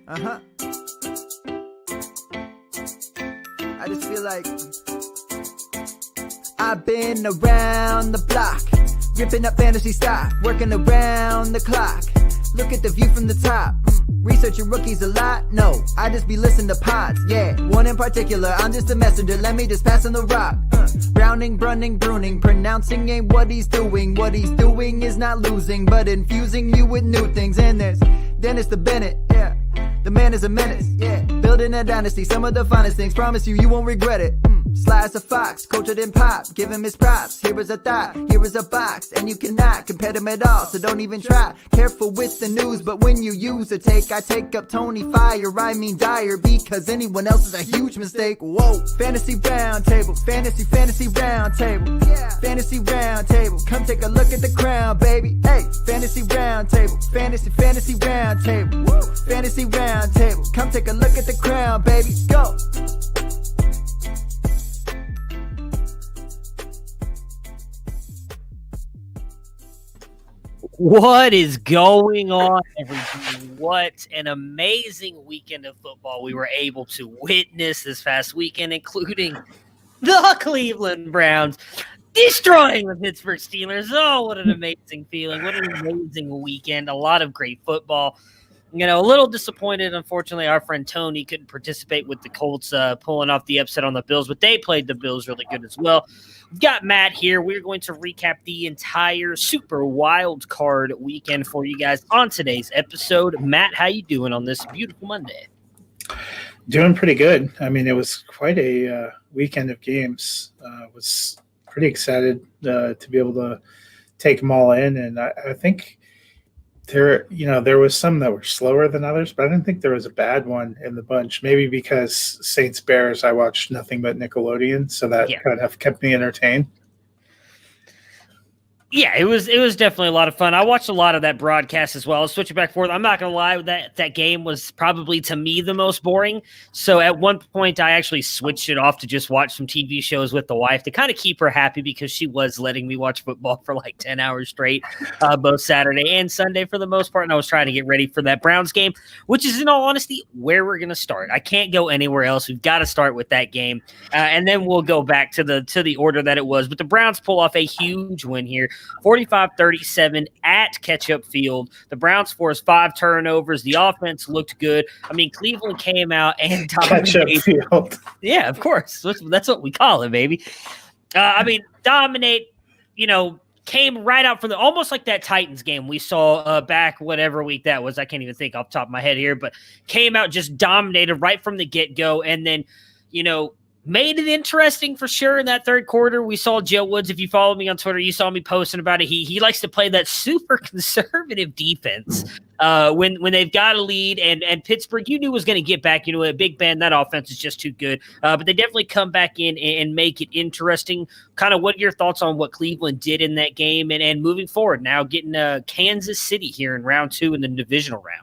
Uh-huh. I just feel like I've been around the block, ripping up fantasy stock, working around the clock. Look at the view from the top. Researching rookies a lot? No, I just be listening to pods. Yeah, one in particular, I'm just a messenger. Let me just pass on the rock. Browning, brunning, pruning, pronouncing ain't what he's doing. What he's doing is not losing, but infusing you with new things. And there's Dennis the Bennett, yeah. The man is a menace, yeah. Building a dynasty, some of the finest things. Promise you won't regret it. Sly as a fox, cultured in pop. Give him his props. Here is a thought, here is a box, and you cannot compare them at all. So don't even try. Careful with the news, but when you use a take, I take up Tony Fire. I mean Dyer, because anyone else is a huge mistake. Whoa, fantasy round table, fantasy round table, yeah. Fantasy round table. Come take a look at the crown, baby. Hey, fantasy round table, fantasy round table, woo. Fantasy round table. Come take a look at the crown, baby. Go. What is going on, everybody? What an amazing weekend of football we were able to witness this past weekend, including the Cleveland Browns destroying the Pittsburgh Steelers. Oh, what an amazing feeling. What an amazing weekend. A lot of great football. You know, a little disappointed, unfortunately, our friend Tony couldn't participate with the Colts pulling off the upset on the Bills, but they played the Bills really good as well. We've got Matt here. We're going to recap the entire Super Wild Card weekend for you guys on today's episode. Matt, how you doing on this beautiful Monday? Doing pretty good. I mean, it was quite a weekend of games. Was pretty excited to be able to take them all in, and I think there was some that were slower than others, but I didn't think there was a bad one in the bunch. Maybe because Saints Bears, I watched nothing but Nickelodeon, so that kind of kept me entertained. Yeah, it was definitely a lot of fun. I watched a lot of that broadcast as well. I'll switch it back and forth. I'm not going to lie, that game was probably, to me, the most boring. So at one point, I actually switched it off to just watch some TV shows with the wife to kind of keep her happy, because she was letting me watch football for like 10 hours straight, both Saturday and Sunday for the most part. And I was trying to get ready for that Browns game, which is, in all honesty, where we're going to start. I can't go anywhere else. We've got to start with that game. And then we'll go back to the order that it was. But the Browns pull off a huge win here. 45-37 at Ketchup Field. The Browns forced 5 turnovers. The offense looked good. I mean, Cleveland came out and dominated. Ketchup Field. Yeah, of course. That's what we call it, baby. Dominate, came right out from almost like that Titans game we saw back whatever week that was. I can't even think off the top of my head here, but came out, just dominated right from the get-go. And then, made it interesting for sure in that third quarter. We saw Joe Woods. If you follow me on Twitter, you saw me posting about it. He likes to play that super conservative defense when they've got a lead. And Pittsburgh, you knew was going to get back into it. Big Ben, that offense is just too good. But they definitely come back in and make it interesting. Kind of what are your thoughts on what Cleveland did in that game and moving forward now, getting Kansas City here in round 2 in the divisional round?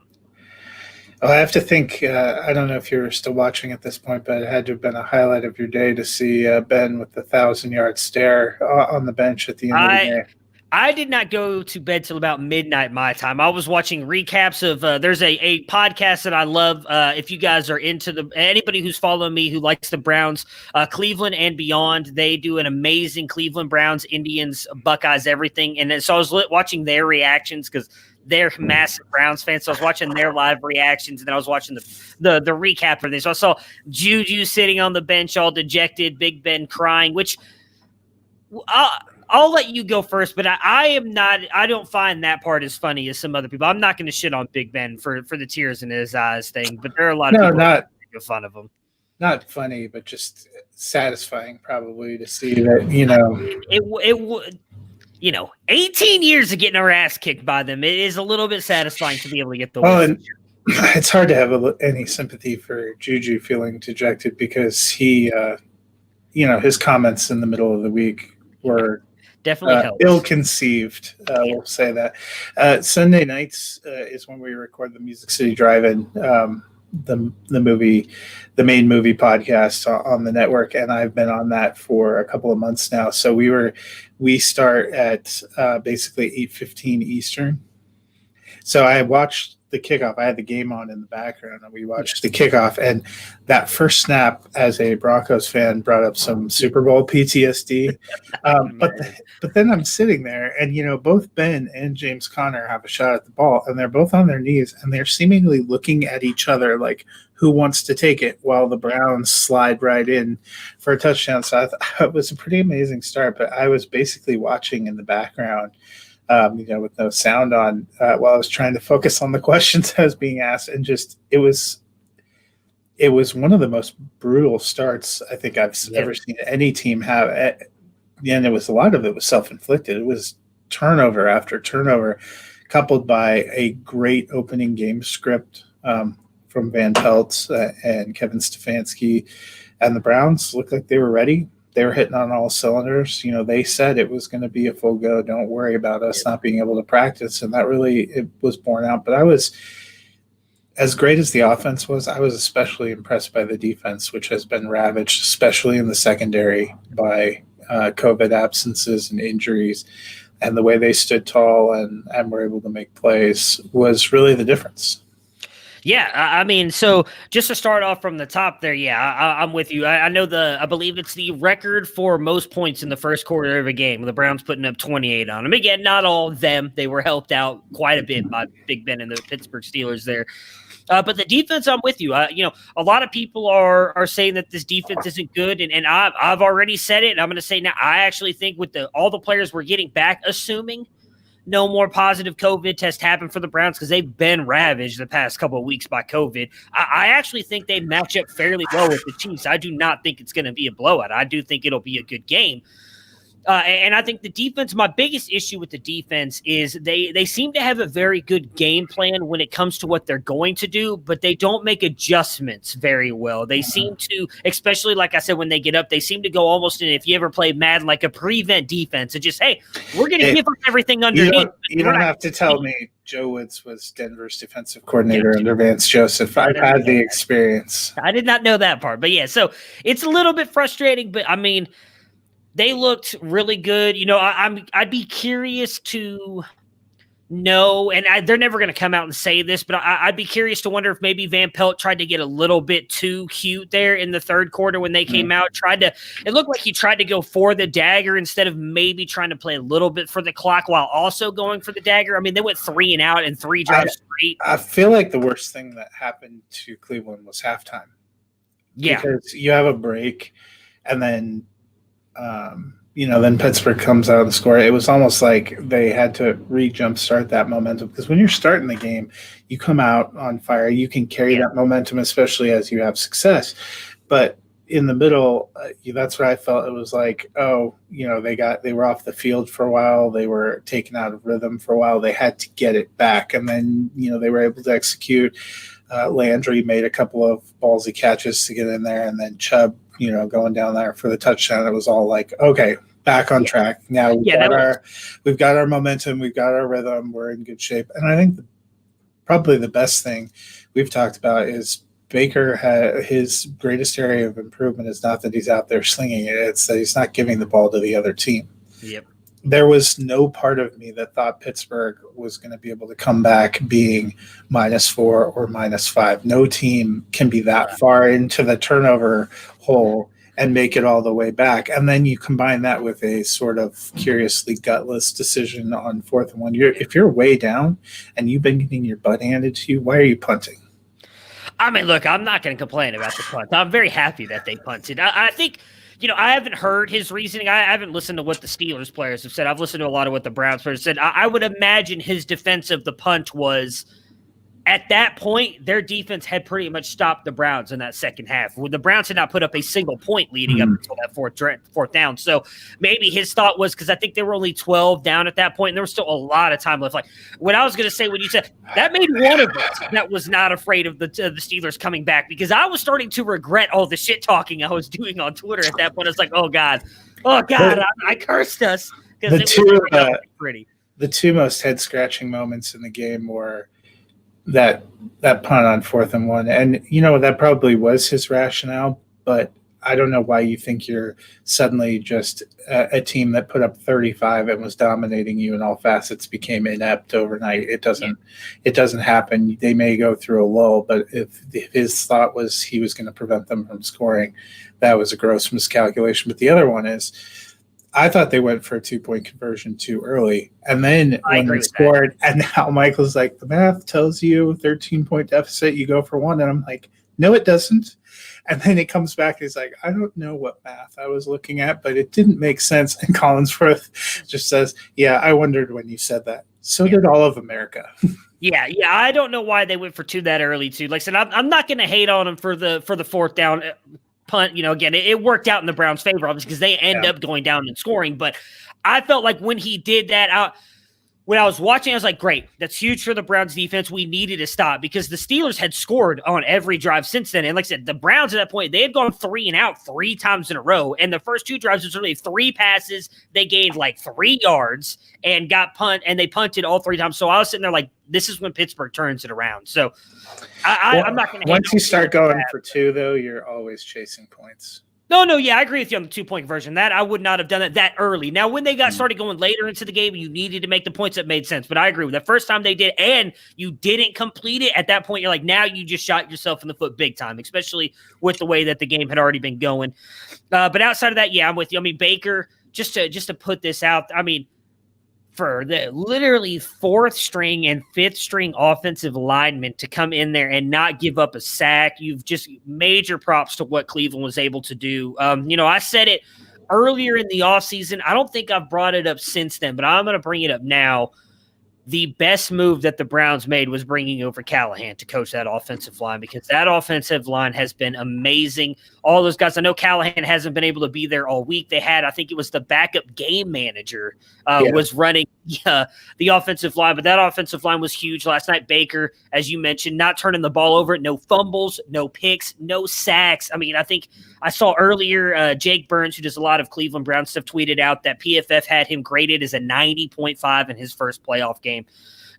Well, I have to think, I don't know if you're still watching at this point, but it had to have been a highlight of your day to see Ben with the 1,000-yard stare on the bench at the end of the game. I did not go to bed till about midnight my time. I was watching recaps of there's a podcast that I love. If you guys are into anybody who's following me who likes the Browns, Cleveland and beyond, they do an amazing Cleveland Browns, Indians, Buckeyes, everything. And so I was watching their reactions because they're massive Browns fans. So I was watching their live reactions, and then I was watching the recap for this. So I saw Juju sitting on the bench all dejected, Big Ben crying, which I'll let you go first, but I don't find that part as funny as some other people. I'm not going to shit on Big Ben for the tears in his eyes thing, but there are a lot of people that make fun of him. Not funny, but just satisfying probably to see that, It would. 18 years of getting our ass kicked by them. It is a little bit satisfying to be able to get the win. It's hard to have any sympathy for Juju feeling dejected because he, his comments in the middle of the week were definitely ill-conceived. We'll say that. Sunday nights is when we record the Music City Drive-In, the main movie podcast on the network, and I've been on that for a couple of months now. So we start at basically 8:15 Eastern. So I watched the kickoff. I had the game on in the background, and we watched the kickoff. And that first snap, as a Broncos fan, brought up some Super Bowl PTSD. But then I'm sitting there, and both Ben and James Conner have a shot at the ball, and they're both on their knees, and they're seemingly looking at each other like, who wants to take it, while the Browns slide right in for a touchdown. So I thought it was a pretty amazing start, but I was basically watching in the background, with no sound on, while I was trying to focus on the questions I was being asked. And just, it was one of the most brutal starts I think I've ever seen any team have. And a lot of it was self-inflicted. It was turnover after turnover, coupled by a great opening game script from Van Pelt and Kevin Stefanski. And the Browns looked like they were ready. They were hitting on all cylinders. They said it was going to be a full go. Don't worry about us not being able to practice. And that it was borne out. But I was, as great as the offense was, I was especially impressed by the defense, which has been ravaged, especially in the secondary, by COVID absences and injuries. And the way they stood tall and were able to make plays was really the difference. Yeah, I mean, so just to start off from the top there, I'm with you. I believe it's the record for most points in the first quarter of a game. The Browns putting up 28 on them. Again, not all of them. They were helped out quite a bit by Big Ben and the Pittsburgh Steelers there. But the defense, I'm with you. A lot of people are saying that this defense isn't good, and I've already said it, and I'm going to say now, I actually think with all the players we're getting back, assuming no more positive COVID tests happen for the Browns, because they've been ravaged the past couple of weeks by COVID. I actually think they match up fairly well with the Chiefs. I do not think it's going to be a blowout. I do think it'll be a good game. And I think the defense, my biggest issue with the defense is they seem to have a very good game plan when it comes to what they're going to do, but they don't make adjustments very well. They seem to, especially like I said, when they get up, they seem to go almost in, if you ever played Madden, like a prevent defense and just, hey, we're going to give up everything underneath. You don't have to tell me Joe Woods was Denver's defensive coordinator under Vance Joseph. I've had the experience. I did not know that part, but yeah, so it's a little bit frustrating, but I mean, they looked really good. I'd be curious to know, and they're never going to come out and say this, but I'd be curious to wonder if maybe Van Pelt tried to get a little bit too cute there in the third quarter when they came out. It looked like he tried to go for the dagger instead of maybe trying to play a little bit for the clock while also going for the dagger. I mean, they went 3 and out and 3 drives straight. I feel like the worst thing that happened to Cleveland was halftime. Yeah. Because you have a break, and then then Pittsburgh comes out and score. It was almost like they had to jumpstart that momentum, because when you're starting the game, you come out on fire. You can carry that momentum, especially as you have success. But in the middle, that's what I felt. It was like, they were off the field for a while. They were taken out of rhythm for a while. They had to get it back, and then they were able to execute. Landry made a couple of ballsy catches to get in there, and then Chubb, going down there for the touchdown. It was all like, okay, back on track. Now we've got our momentum, we've got our rhythm, we're in good shape. And I think probably the best thing we've talked about is Baker his greatest area of improvement is not that he's out there slinging it, it's that he's not giving the ball to the other team. Yep. There was no part of me that thought Pittsburgh was going to be able to come back being -4 or -5. No team can be that far into the turnover hole and make it all the way back. And then you combine that with a sort of curiously gutless decision on 4th and 1. If you're way down and you've been getting your butt handed to you, why are you punting? I mean, look, I'm not going to complain about the punt. I'm very happy that they punted. I think – I haven't heard his reasoning. I haven't listened to what the Steelers players have said. I've listened to a lot of what the Browns players said. I would imagine his defense of the punt was, at that point, their defense had pretty much stopped the Browns in that second half. The Browns had not put up a single point leading up until that fourth down. So maybe his thought was, because I think they were only 12 down at that point, and there was still a lot of time left. Like what I was going to say when you said that, made one of us that was not afraid of the Steelers coming back, because I was starting to regret all the shit talking I was doing on Twitter at that point. I was like, oh God, I cursed us because it was pretty. The two most head scratching moments in the game were that punt on 4th and 1. And, that probably was his rationale, but I don't know why you think you're suddenly just a team that put up 35 and was dominating you in all facets became inept overnight. It doesn't happen. They may go through a lull, but if his thought was he was going to prevent them from scoring, that was a gross miscalculation. But the other one is, I thought they went for a 2-point conversion too early. And then when they scored, and now Michael's like, the math tells you 13-point deficit, you go for one. And I'm like, no, it doesn't. And then it comes back, he's like, I don't know what math I was looking at, but it didn't make sense. And Collinsworth just says, yeah, I wondered when you said that. So did all of America. Yeah, I don't know why they went for two that early too. Like I said, I'm not going to hate on them for the fourth down punt. Again, it worked out in the Browns' favor, obviously, because they end up going down and scoring. But I felt like when he did that, when I was watching, I was like, great, that's huge for the Browns defense. We needed to stop because the Steelers had scored on every drive since then. And like I said, the Browns at that point, they had gone 3 and out 3 times in a row. And the first 2 drives was really 3 passes. They gained like 3 yards and and they punted all 3 times. So I was sitting there like, this is when Pittsburgh turns it around. So I'm not going to. Once you start going for 2, though, you're always chasing points. No, yeah, I agree with you on the 2-point conversion. That I would not have done that early. Now, when they got started going later into the game, you needed to make the points that made sense. But I agree with that. First time they did, and you didn't complete it, at that point, you're like, now you just shot yourself in the foot big time, especially with the way that the game had already been going. But outside of that, yeah, I'm with you. I mean, Baker, just to put this out, I mean, for the literally 4th string and 5th string offensive linemen to come in there and not give up a sack, you've just major props to what Cleveland was able to do. I said it earlier in the offseason. I don't think I've brought it up since then, but I'm going to bring it up now. The best move that the Browns made was bringing over Callahan to coach that offensive line, because that offensive line has been amazing. All those guys, I know Callahan hasn't been able to be there all week. They had, I think it was the backup game manager was running the offensive line, but that offensive line was huge last night. Baker, as you mentioned, not turning the ball over, no fumbles, no picks, no sacks. I mean, I think I saw earlier Jake Burns, who does a lot of Cleveland Browns stuff, tweeted out that PFF had him graded as a 90.5 in his first playoff game.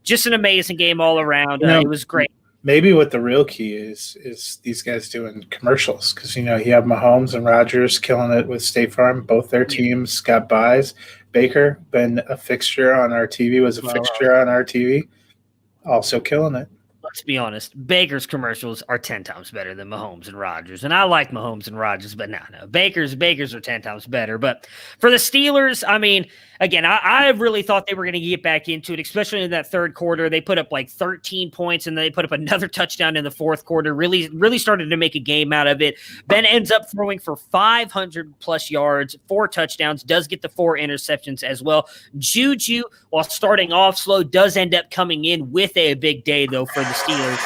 Just an amazing game all around. It was great. Maybe what the real key is these guys doing commercials, because, you have Mahomes and Rodgers killing it with State Farm. Both their teams got buys. Baker, been a fixture on our TV, was a fixture on our TV, also killing it. Let's be honest. Baker's commercials are 10 times better than Mahomes and Rodgers. And I like Mahomes and Rodgers, but no. Baker's are 10 times better. But for the Steelers, I mean, again, I really thought they were going to get back into it, especially in that third quarter. They put up like 13 points, and they put up another touchdown in the fourth quarter. Really started to make a game out of it. Ben ends up throwing for 500-plus yards, 4 touchdowns, does get the 4 interceptions as well. Juju, while starting off slow, does end up coming in with a big day, though, for the Steelers.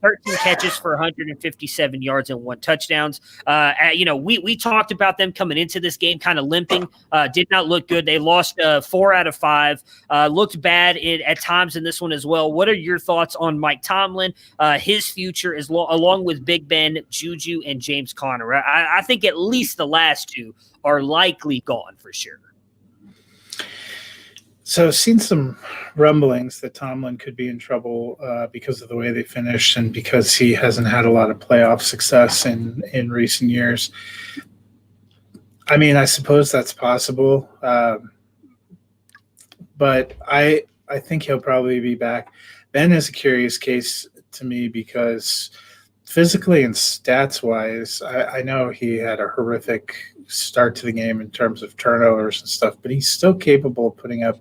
13 catches for 157 yards and 1 touchdowns. We talked about them coming into this game kind of limping. Did not look good. They lost 4 out of 5. Looked bad at times in this one as well. What are your thoughts on Mike Tomlin, his future, along with Big Ben, Juju, and James Conner? I think at least the last 2 are likely gone for sure. So I've seen some rumblings that Tomlin could be in trouble because of the way they finished and because he hasn't had a lot of playoff success in recent years. I mean, I suppose that's possible, but I think he'll probably be back. Ben is a curious case to me because physically and stats-wise, I know he had a horrific start to the game in terms of turnovers and stuff, but he's still capable of putting up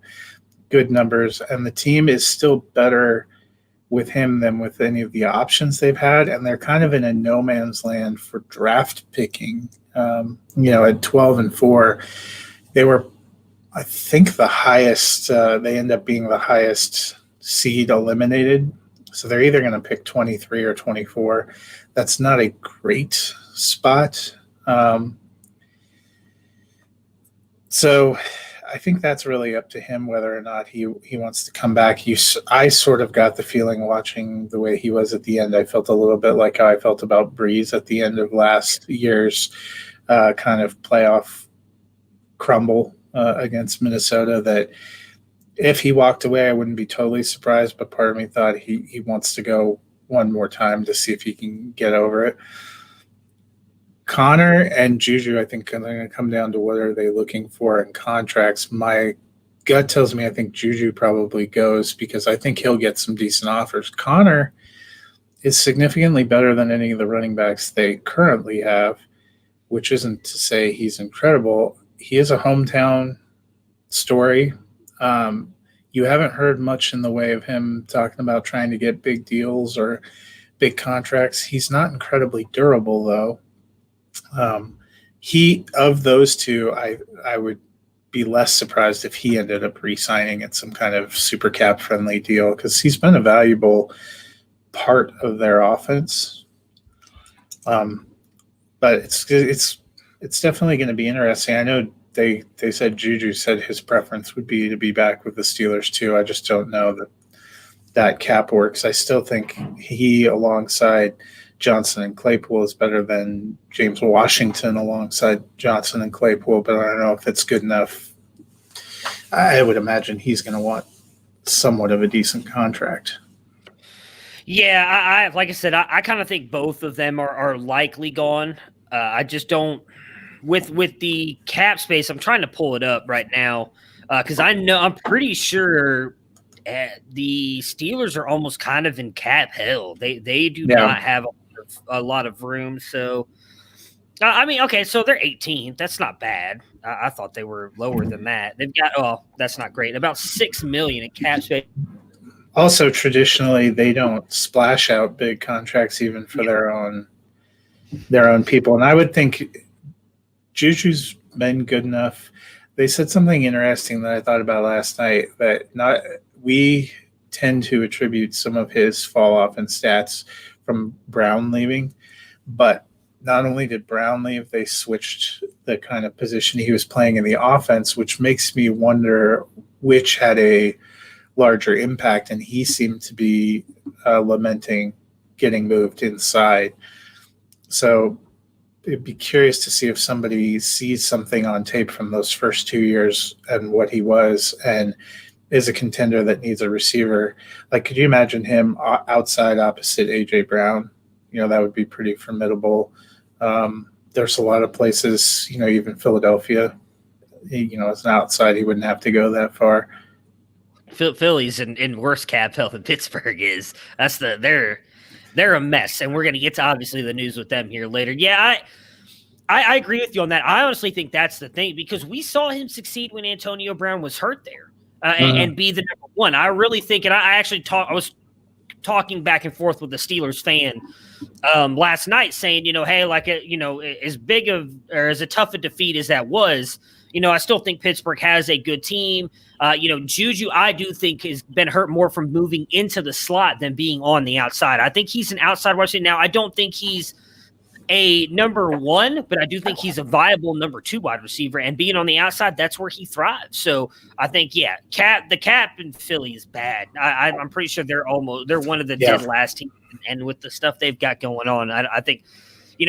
good numbers, and the team is still better with him than with any of the options they've had, and they're kind of in a no man's land for draft picking. At 12 and 4, they were, I think, the highest. They end up being the highest seed eliminated, so they're either going to pick 23 or 24. That's not a great spot. So I think that's really up to him whether or not he wants to come back. I sort of got the feeling watching the way he was at the end. I felt a little bit like how I felt about Breeze at the end of last year's kind of playoff crumble against Minnesota, that if he walked away, I wouldn't be totally surprised, but part of me thought he wants to go one more time to see if he can get over it. Connor and Juju, I think, are going to come down to what are they looking for in contracts. My gut tells me I think Juju probably goes because I think he'll get some decent offers. Connor is significantly better than any of the running backs they currently have, which isn't to say he's incredible. He is a hometown story. You haven't heard much in the way of him talking about trying to get big deals or big contracts. He's not incredibly durable, though. Of those two, I would be less surprised if he ended up re-signing at some kind of super cap friendly deal because he's been a valuable part of their offense. But it's definitely going to be interesting. I know they said Juju said his preference would be to be back with the Steelers too. I just don't know that cap works. I still think he alongside Johnson and Claypool is better than James Washington alongside Johnson and Claypool, but I don't know if it's good enough. I would imagine he's going to want somewhat of a decent contract. Yeah, I like I said, I kind of think both of them are likely gone. I just don't with the cap space. I'm trying to pull it up right now because I'm pretty sure the Steelers are almost kind of in cap hell. They do not have a lot of room. So I mean, okay, so they're 18th. That's not bad. I thought they were lower than that. They've got that's not great. About $6 million in cap space. Also, traditionally, they don't splash out big contracts even for their own people. And I would think Juju's been good enough. They said something interesting that I thought about last night that we tend to attribute some of his fall off in stats from Brown leaving, but not only did Brown leave, they switched the kind of position he was playing in the offense, which makes me wonder which had a larger impact, and he seemed to be lamenting getting moved inside. So it'd be curious to see if somebody sees something on tape from those first 2 years and what he was and is a contender that needs a receiver. Like, could you imagine him outside opposite A.J. Brown? That would be pretty formidable. There's a lot of places, even Philadelphia, as an outside, he wouldn't have to go that far. Philly's in worse cap health than Pittsburgh is. They're a mess, and we're going to get to obviously the news with them here later. Yeah, I agree with you on that. I honestly think that's the thing because we saw him succeed when Antonio Brown was hurt there and be the number one. I really think, and I was talking back and forth with the Steelers fan last night, saying, hey, like as big of or as a tough a defeat as that was. I still think Pittsburgh has a good team. Juju, I do think, has been hurt more from moving into the slot than being on the outside. I think he's an outside wide receiver. Now, I don't think he's a number one, but I do think he's a viable number two wide receiver. And being on the outside, that's where he thrives. So I think, the cap in Philly is bad. I'm pretty sure they're one of the dead last teams. And with the stuff they've got going on, I think –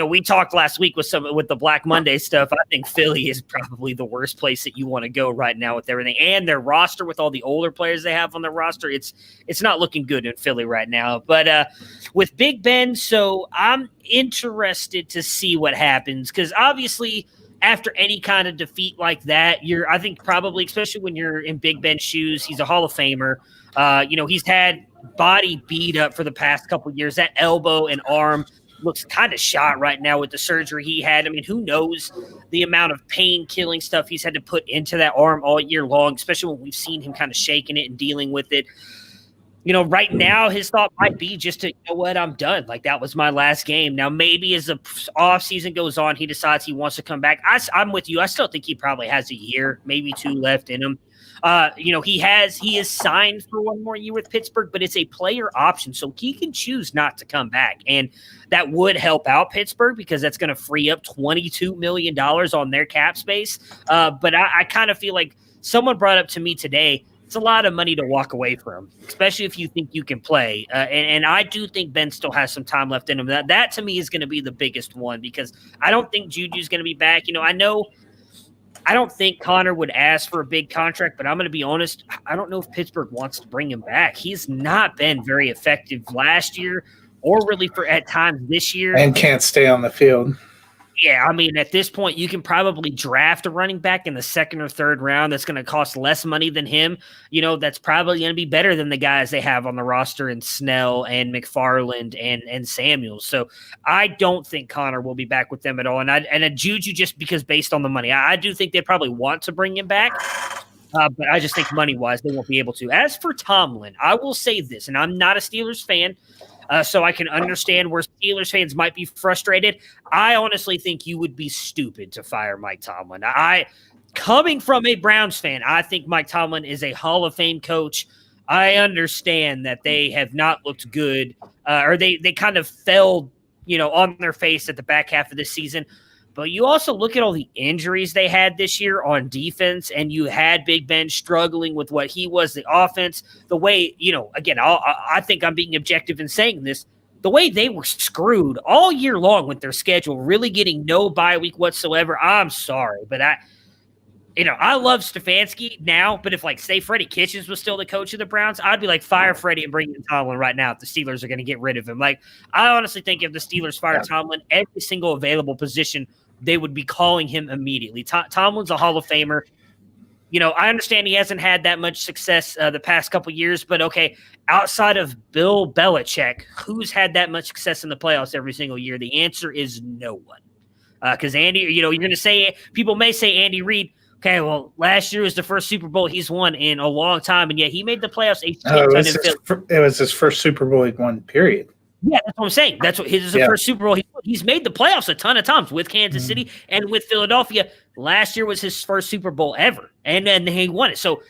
we talked last week with the Black Monday stuff. I think Philly is probably the worst place that you want to go right now with everything and their roster with all the older players they have on their roster. It's not looking good in Philly right now. But with Big Ben, so I'm interested to see what happens because obviously after any kind of defeat like that, I think probably, especially when you're in Big Ben's shoes, he's a Hall of Famer. He's had body beat up for the past couple of years. That elbow and arm looks kind of shot right now with the surgery he had. I mean, who knows the amount of pain-killing stuff he's had to put into that arm all year long, especially when we've seen him kind of shaking it and dealing with it. Right now his thought might be just to, I'm done. Like, that was my last game. Now, maybe as the offseason goes on, he decides he wants to come back. I'm with you. I still think he probably has a year, maybe two left in him. He is signed for one more year with Pittsburgh, but it's a player option, so he can choose not to come back. And that would help out Pittsburgh because that's going to free up $22 million on their cap space. But I kind of feel like someone brought up to me today, it's a lot of money to walk away from, especially if you think you can play. And I do think Ben still has some time left in him. That to me is going to be the biggest one because I don't think Juju's going to be back. I don't think Connor would ask for a big contract, but I'm going to be honest. I don't know if Pittsburgh wants to bring him back. He's not been very effective last year or really for at times this year. And can't stay on the field. Yeah, I mean, at this point, you can probably draft a running back in the second or third round that's going to cost less money than him. That's probably going to be better than the guys they have on the roster in Snell and McFarland and Samuels. So I don't think Connor will be back with them at all. And a Juju, just because based on the money, I do think they probably want to bring him back. But I just think money-wise, they won't be able to. As for Tomlin, I will say this, and I'm not a Steelers fan, so I can understand where Steelers fans might be frustrated. I honestly think you would be stupid to fire Mike Tomlin. Coming from a Browns fan, I think Mike Tomlin is a Hall of Fame coach. I understand that they have not looked good, or they kind of fell, on their face at the back half of the season. But you also look at all the injuries they had this year on defense, and you had Big Ben struggling with what he was, the offense, the way, again, I think I'm being objective in saying this, the way they were screwed all year long with their schedule, really getting no bye week whatsoever. I'm sorry, but I love Stefanski now, but if, say Freddie Kitchens was still the coach of the Browns, I'd be like, fire Freddie and bring in Tomlin right now if the Steelers are going to get rid of him. I honestly think if the Steelers fire Tomlin, every single available position, they would be calling him immediately. Tomlin's a Hall of Famer. I understand he hasn't had that much success the past couple years, but okay, outside of Bill Belichick, who's had that much success in the playoffs every single year? The answer is no one. Because Andy, you're going to say, people may say Andy Reid. Okay, well, last year was the first Super Bowl he's won in a long time, and yet he made the playoffs. It was his first Super Bowl he'd won, period. Yeah, that's what I'm saying. This is the first Super Bowl he's made the playoffs a ton of times with Kansas City and with Philadelphia. Last year was his first Super Bowl ever, and then he won it. So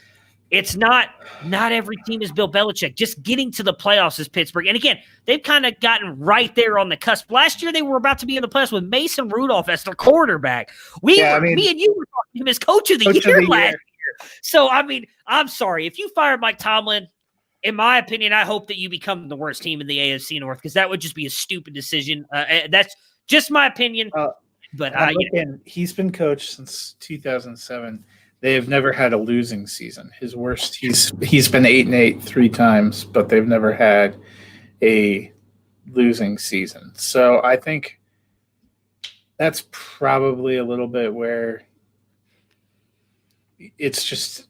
it's not every team is Bill Belichick. Just getting to the playoffs is Pittsburgh. And again, they've kind of gotten right there on the cusp. Last year, they were about to be in the playoffs with Mason Rudolph as their quarterback. Me and you were talking to him as coach of the year last year. So, I'm sorry. If you fire Mike Tomlin, in my opinion, I hope that you become the worst team in the AFC North, because that would just be a stupid decision. That's just my opinion. But he's been coached since 2007. They have never had a losing season. His worst, he's been 8-8 3 times, but they've never had a losing season. So I think that's probably a little bit where it's just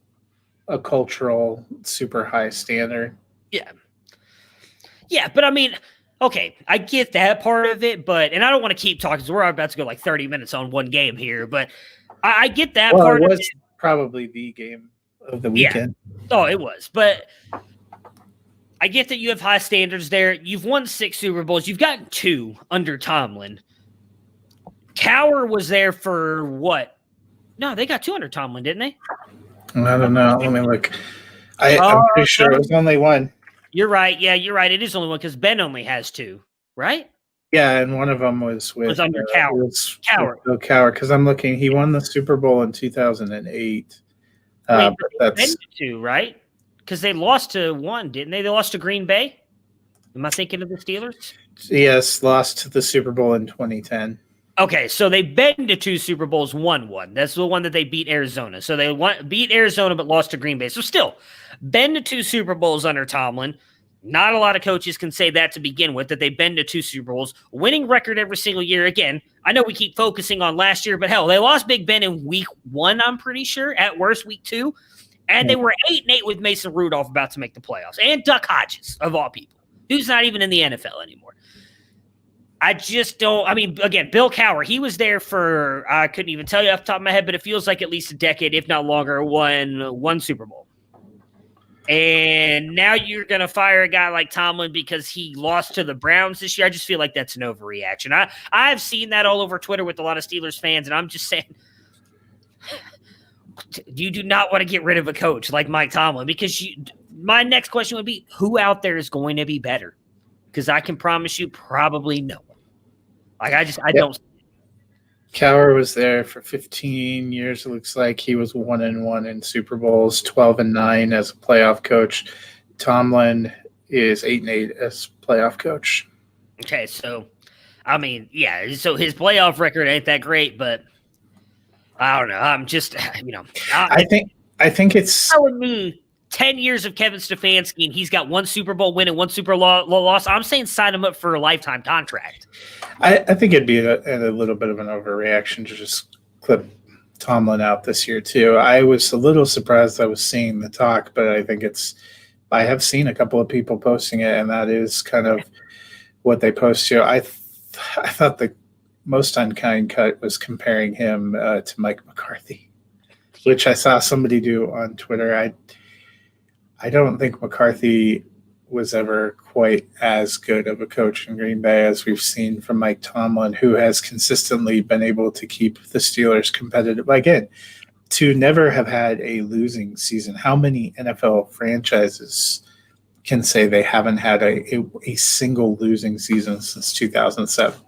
a cultural super high standard. Yeah, but okay, I get that part of it, and I don't want to keep talking because we're about to go 30 minutes on one game here, but I get that part of it. Probably the game of the weekend. Yeah. Oh, it was. But I get that you have high standards there. You've won 6 Super Bowls. You've gotten 2 under Tomlin. Cowher was there for what? No, they got 2 under Tomlin, didn't they? I don't know. Let me look. I'm pretty sure it was only 1. You're right. Yeah, you're right. It is only 1 because Ben only has 2, right? Yeah, and one of them was under Cowher. Cowher, because I'm looking. He won the Super Bowl in 2008. But that's 2, right? Because they lost to 1, didn't they? They lost to Green Bay. Am I thinking of the Steelers? Yes, lost to the Super Bowl in 2010. Okay, so they've been to 2 Super Bowls, won 1. That's the one that they beat Arizona. So they beat Arizona but lost to Green Bay. So still, been to 2 Super Bowls under Tomlin. Not a lot of coaches can say that to begin with, that they've been to 2 Super Bowls. Winning record every single year. Again, I know we keep focusing on last year, but hell, they lost Big Ben in week 1, I'm pretty sure. At worst, week 2. And they were 8-8 with Mason Rudolph about to make the playoffs. And Duck Hodges, of all people. Who's not even in the NFL anymore. I just don't – again, Bill Cowher, he was there for – I couldn't even tell you off the top of my head, but it feels like at least a decade, if not longer, won 1 Super Bowl. And now you're going to fire a guy like Tomlin because he lost to the Browns this year. I just feel like that's an overreaction. I've seen that all over Twitter with a lot of Steelers fans, and I'm just saying you do not want to get rid of a coach like Mike Tomlin, because my next question would be, who out there is going to be better? Because I can promise you probably no one. I don't. Cowher was there for 15 years. It looks like he was 1-1 in Super Bowls, 12-9 as a playoff coach. Tomlin is 8-8 as playoff coach. Okay, so so his playoff record ain't that great, but I don't know. I'm just, I think it's telling me 10 years of Kevin Stefanski and he's got 1 Super Bowl win and 1 Super Bowl loss. I'm saying sign him up for a lifetime contract. I think it'd be a little bit of an overreaction to just clip Tomlin out this year too. I was a little surprised I was seeing the talk, but I have seen a couple of people posting it, and that is kind of what they post to. I thought the most unkind cut was comparing him to Mike McCarthy, which I saw somebody do on Twitter. I don't think McCarthy was ever quite as good of a coach in Green Bay as we've seen from Mike Tomlin, who has consistently been able to keep the Steelers competitive. Again, to never have had a losing season. How many NFL franchises can say they haven't had a single losing season since 2007?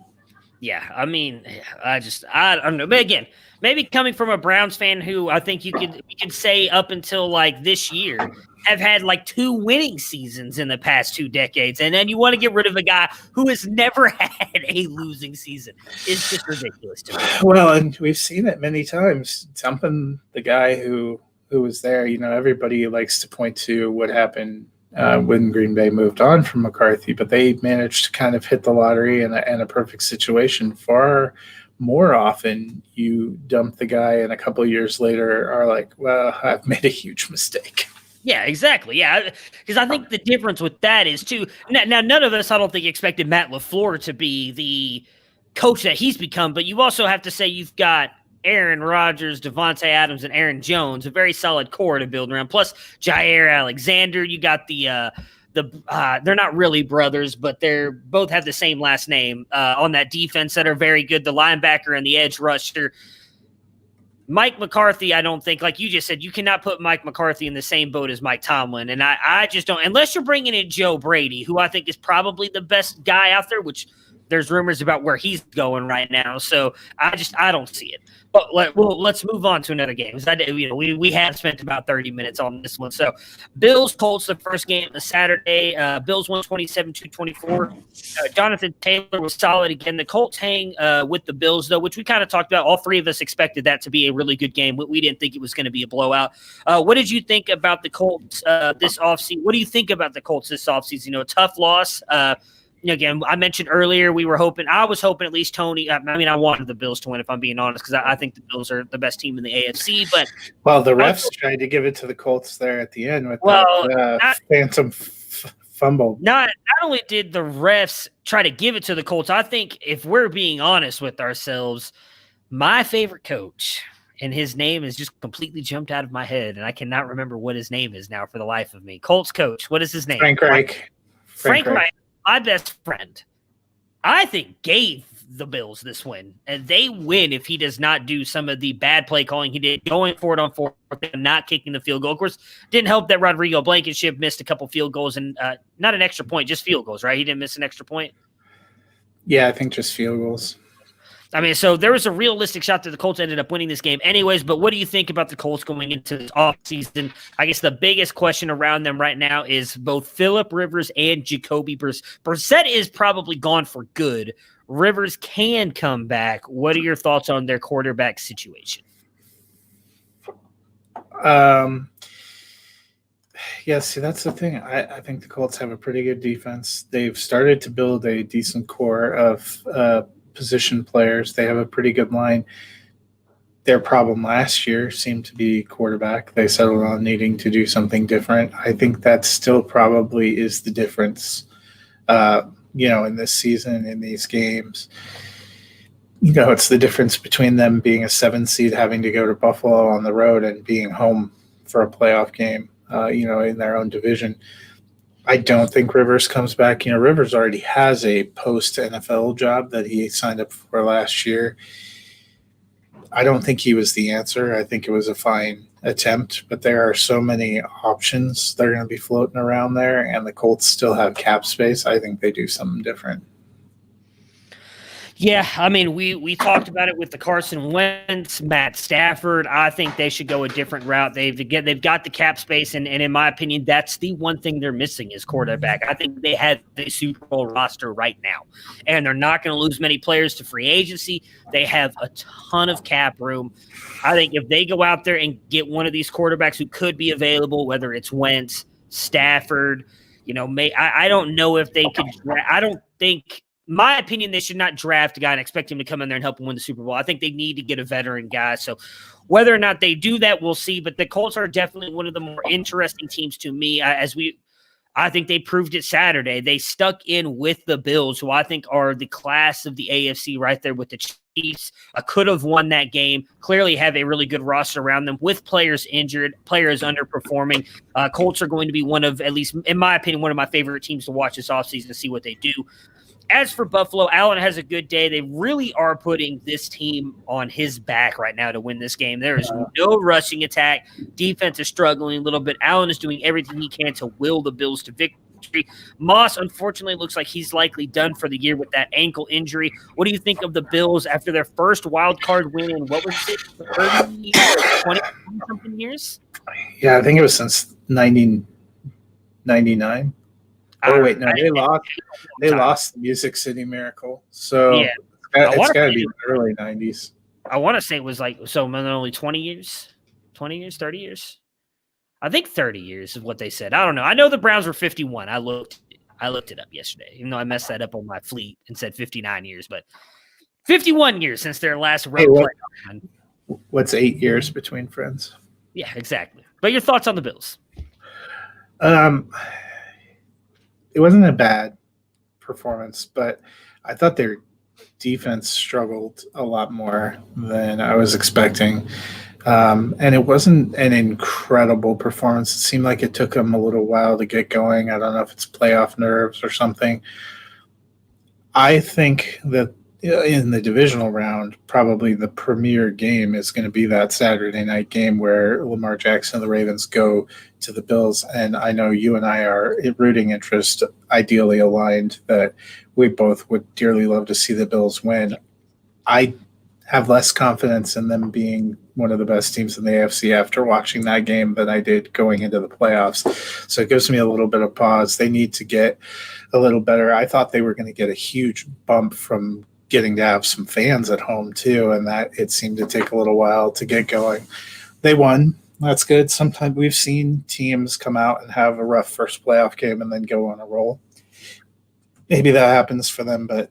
Yeah, I mean, I don't know. But again, maybe coming from a Browns fan who I think you could say up until like this year have had like 2 winning seasons in the past 2 decades, and then you want to get rid of a guy who has never had a losing season. It's just ridiculous to me. Well, and we've seen it many times. Dumping the guy who was there. Everybody likes to point to what happened when Green Bay moved on from McCarthy, but they managed to kind of hit the lottery in a perfect situation. Far more often, you dump the guy, and a couple of years later are like, well, I've made a huge mistake. Yeah, exactly. Yeah, because I think the difference with that is, too, now none of us, I don't think, expected Matt LaFleur to be the coach that he's become, but you also have to say you've got Aaron Rodgers, Devontae Adams, and Aaron Jones, a very solid core to build around. Plus Jair Alexander. You got they're not really brothers, but they're both have the same last name on that defense that are very good. The linebacker and the edge rusher. Mike McCarthy, I don't think, like you just said, you cannot put Mike McCarthy in the same boat as Mike Tomlin. And I just don't, unless you're bringing in Joe Brady, who I think is probably the best guy out there, which there's rumors about where he's going right now. So I don't see it. But let's move on to another game. We have spent about 30 minutes on this one. So Bills Colts, the first game of Saturday. Bills won 27-24. Jonathan Taylor was solid again. The Colts hang with the Bills, though, which we kind of talked about. All three of us expected that to be a really good game. We didn't think it was going to be a blowout. What did you think about the Colts this offseason? What do you think about the Colts this offseason? A tough loss. Again, I mentioned earlier I was hoping at least Tony. I wanted the Bills to win, if I'm being honest, because I think the Bills are the best team in the AFC. But the refs tried to give it to the Colts there at the end with that phantom fumble. Not only did the refs try to give it to the Colts, I think if we're being honest with ourselves, my favorite coach, and his name has just completely jumped out of my head, and I cannot remember what his name is now for the life of me. Colts coach, what is his name? Frank Reich. Frank Reich. My best friend, I think, gave the Bills this win. And they win if he does not do some of the bad play calling he did, going for it on fourth and not kicking the field goal. Of course, didn't help that Rodrigo Blankenship missed a couple field goals and not an extra point, just field goals, right? He didn't miss an extra point? Yeah, I think just field goals. So there was a realistic shot that the Colts ended up winning this game anyways, but what do you think about the Colts going into this offseason? I guess the biggest question around them right now is both Phillip Rivers and Jacoby Brissett. Brissett is probably gone for good. Rivers can come back. What are your thoughts on their quarterback situation? Yeah, see, that's the thing. I think the Colts have a pretty good defense. They've started to build a decent core of position players. They have a pretty good line. Their problem last year seemed to be quarterback. They settled on needing to do something different. I think that still probably is the difference, in this season, in these games. It's the difference between them being a 7 seed, having to go to Buffalo on the road, and being home for a playoff game, in their own division. I don't think Rivers comes back. Rivers already has a post-NFL job that he signed up for last year. I don't think he was the answer. I think it was a fine attempt, but there are so many options that are going to be floating around there, and the Colts still have cap space. I think they do something different. Yeah, we talked about it with the Carson Wentz, Matt Stafford. I think they should go a different route. They've got the cap space, and in my opinion, that's the one thing they're missing is quarterback. I think they have the Super Bowl roster right now, and they're not going to lose many players to free agency. They have a ton of cap room. I think if they go out there and get one of these quarterbacks who could be available, whether it's Wentz, Stafford, I don't know if they could. I don't think my opinion, they should not draft a guy and expect him to come in there and help him win the Super Bowl. I think they need to get a veteran guy. So whether or not they do that, we'll see. But the Colts are definitely one of the more interesting teams to me. I think they proved it Saturday. They stuck in with the Bills, who I think are the class of the AFC right there with the Chiefs. Could have won that game. Clearly have a really good roster around them with players injured, players underperforming. Colts are going to be one of, at least in my opinion, one of my favorite teams to watch this offseason to see what they do. As for Buffalo, Allen has a good day. They really are putting this team on his back right now to win this game. There is no rushing attack. Defense is struggling a little bit. Allen is doing everything he can to will the Bills to victory. Moss, unfortunately, looks like he's likely done for the year with that ankle injury. What do you think of the Bills after their first wild card win in, what was it, 30, 20-something years? Yeah, I think it was since 1999. Oh wait, no, they lost the Music City Miracle. So yeah, it's got to be the early 90s. I want to say it was like, so only 20 years, 30 years. I think 30 years is what they said. I don't know. I know the Browns were 51. I looked it up yesterday, even though I messed that up on my fleet and said 59 years, but 51 years since their last road playoff. What's 8 years between friends? Yeah, exactly. But your thoughts on the Bills? It wasn't a bad performance, but I thought their defense struggled a lot more than I was expecting. And it wasn't an incredible performance. It seemed like it took them a little while to get going. I don't know if it's playoff nerves or something. I think that in the divisional round, probably the premier game is going to be that Saturday night game where Lamar Jackson and the Ravens go to the Bills. And I know you and I are rooting interest ideally aligned that we both would dearly love to see the Bills win. I have less confidence in them being one of the best teams in the AFC after watching that game than I did going into the playoffs. So it gives me a little bit of pause. They need to get a little better. I thought they were going to get a huge bump from getting to have some fans at home too, and that it seemed to take a little while to get going. They won. That's good. Sometimes we've seen teams come out and have a rough first playoff game and then go on a roll. Maybe that happens for them, but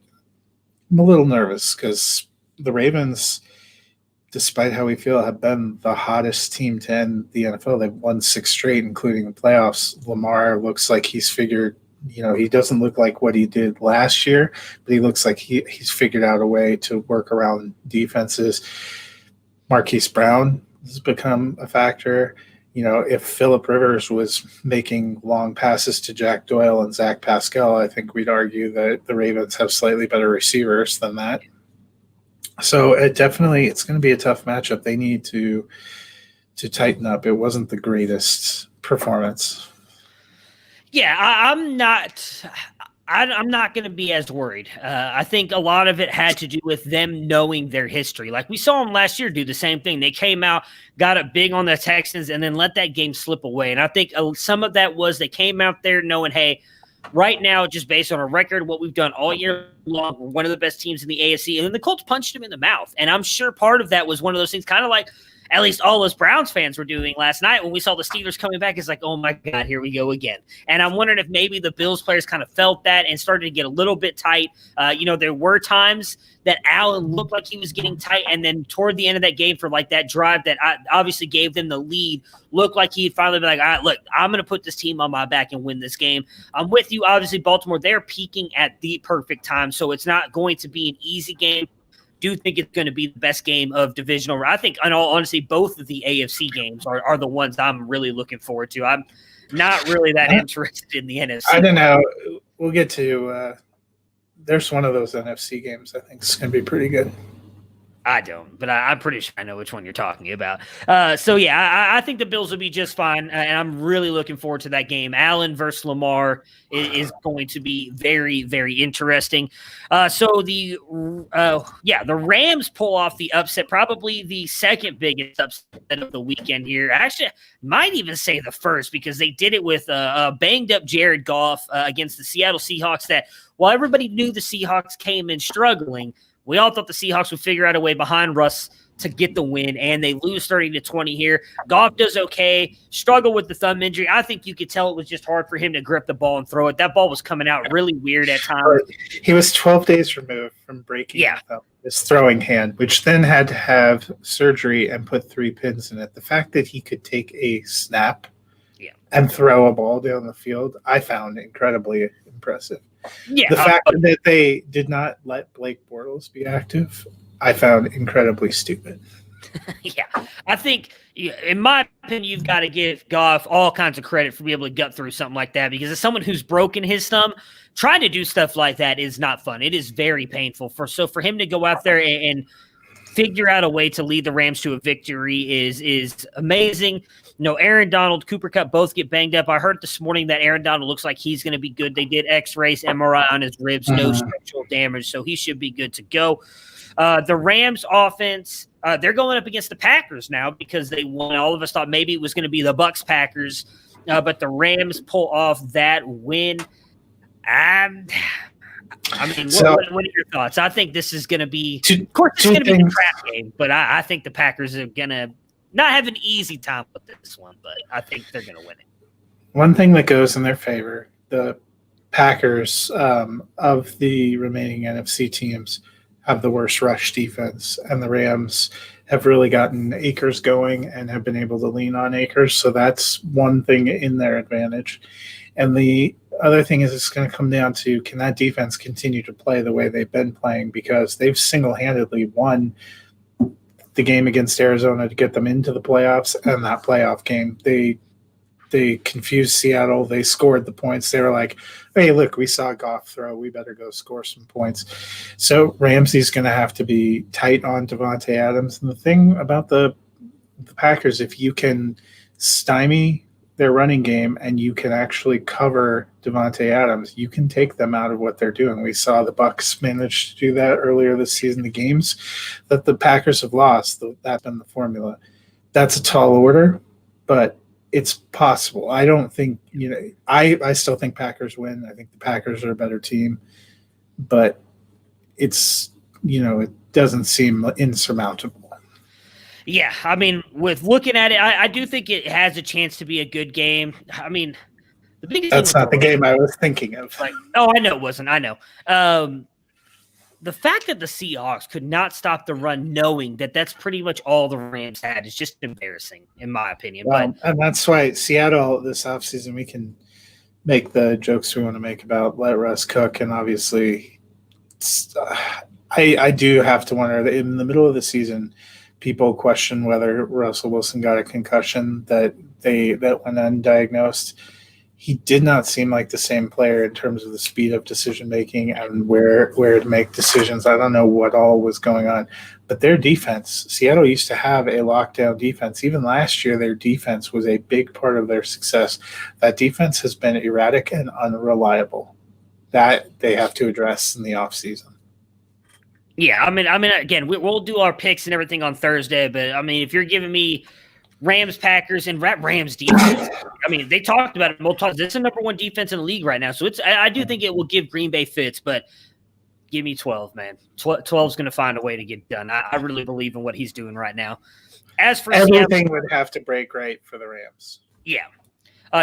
I'm a little nervous because the Ravens, despite how we feel, have been the hottest team to end the NFL. They've won 6 straight, including the playoffs. Lamar looks like he's figured, he doesn't look like what he did last year, but he looks like he's figured out a way to work around defenses. Marquise Brown has become a factor. If Phillip Rivers was making long passes to Jack Doyle and Zach Pascal, I think we'd argue that the Ravens have slightly better receivers than that. So it's going to be a tough matchup. They need to tighten up. It wasn't the greatest performance. Yeah, I'm not going to be as worried. I think a lot of it had to do with them knowing their history. Like we saw them last year do the same thing. They came out, got it big on the Texans, and then let that game slip away. And I think some of that was they came out there knowing, hey, right now, just based on our record, what we've done all year long, we're one of the best teams in the AFC. And then the Colts punched him in the mouth. And I'm sure part of that was one of those things, kind of like at least all us Browns fans were doing last night when we saw the Steelers coming back. It's like, oh my God, here we go again. And I'm wondering if maybe the Bills players kind of felt that and started to get a little bit tight. There were times that Allen looked like he was getting tight, and then toward the end of that game for like that drive that obviously gave them the lead, looked like he'd finally be like, all right, look, I'm going to put this team on my back and win this game. I'm with you. Obviously, Baltimore, they're peaking at the perfect time, so it's not going to be an easy game. Do think it's going to be the best game of divisional. I think, in all honesty, both of the AFC games are the ones I'm really looking forward to. I'm not really that interested in the NFC. I don't know. We'll get to there's one of those NFC games I think is going to be pretty good. I don't, but I'm pretty sure I know which one you're talking about. So, yeah, I think the Bills will be just fine, and I'm really looking forward to that game. Allen versus Lamar is going to be very, very interesting. So, the Rams pull off the upset, probably the second biggest upset of the weekend here. Actually, might even say the first, because they did it with a banged-up Jared Goff against the Seattle Seahawks that, while everybody knew the Seahawks came in struggling, we all thought the Seahawks would figure out a way behind Russ to get the win, and they lose 30-20 here. Goff does okay, struggle with the thumb injury. I think you could tell it was just hard for him to grip the ball and throw it. That ball was coming out really weird at times. He was 12 days removed from breaking his throwing hand, which then had to have surgery and put 3 pins in it. The fact that he could take a snap and throw a ball down the field, I found incredibly impressive. Yeah, the fact that they did not let Blake Bortles be active, I found incredibly stupid. Yeah, I think, in my opinion, you've got to give Goff all kinds of credit for being able to gut through something like that, because as someone who's broken his thumb, trying to do stuff like that is not fun. It is very painful. For him to go out there and figure out a way to lead the Rams to a victory is amazing. Aaron Donald, Cooper Kupp both get banged up. I heard this morning that Aaron Donald looks like he's going to be good. They did X-rays, MRI on his ribs, no structural damage, so he should be good to go. The Rams offense, they're going up against the Packers now because they won. All of us thought maybe it was going to be the Bucs-Packers, but the Rams pull off that win. What are your thoughts? I think this is going to be, of course, it's going to be a crap game, but I think the Packers are going to not have an easy time with this one, but I think they're going to win it. One thing that goes in their favor, the Packers of the remaining NFC teams have the worst rush defense, and the Rams have really gotten Akers going and have been able to lean on Akers, so that's one thing in their advantage. And the other thing is it's going to come down to, can that defense continue to play the way they've been playing, because they've single-handedly won the game against Arizona to get them into the playoffs, and that playoff game, they confused Seattle. They scored the points. They were like, hey, look, we saw Goff throw. We better go score some points. So Ramsey's going to have to be tight on Devontae Adams. And the thing about the Packers, if you can stymie their running game and you can actually cover Devontae Adams, you can take them out of what they're doing. We saw the Bucs manage to do that earlier this season. The games that the Packers have lost, that's been the formula. That's a tall order, but it's possible. I don't think, I still think Packers win. I think the Packers are a better team, but it's, it doesn't seem insurmountable. Yeah, I mean, with looking at it, I do think it has a chance to be a good game. I mean, the biggest That's not the game I was thinking of. I know it wasn't. I know. The fact that the Seahawks could not stop the run, knowing that that's pretty much all the Rams had, is just embarrassing, in my opinion. Well, and that's why Seattle this offseason, we can make the jokes we want to make about let Russ cook, and obviously, I do have to wonder that in the middle of the season, people question whether Russell Wilson got a concussion that went undiagnosed. He did not seem like the same player in terms of the speed of decision making and where to make decisions. I don't know what all was going on, but their defense, Seattle used to have a lockdown defense. Even last year, their defense was a big part of their success. That defense has been erratic and unreliable. That they have to address in the offseason. Yeah, I mean, again, we'll do our picks and everything on Thursday, but I mean, if you're giving me Rams, Packers, and Rams defense, I mean, they talked about it multiple times. This is the number one defense in the league right now, so I do think it will give Green Bay fits, but give me 12, man. 12 is going to find a way to get done. I really believe in what he's doing right now. As for everything Seattle, would have to break right for the Rams. Yeah.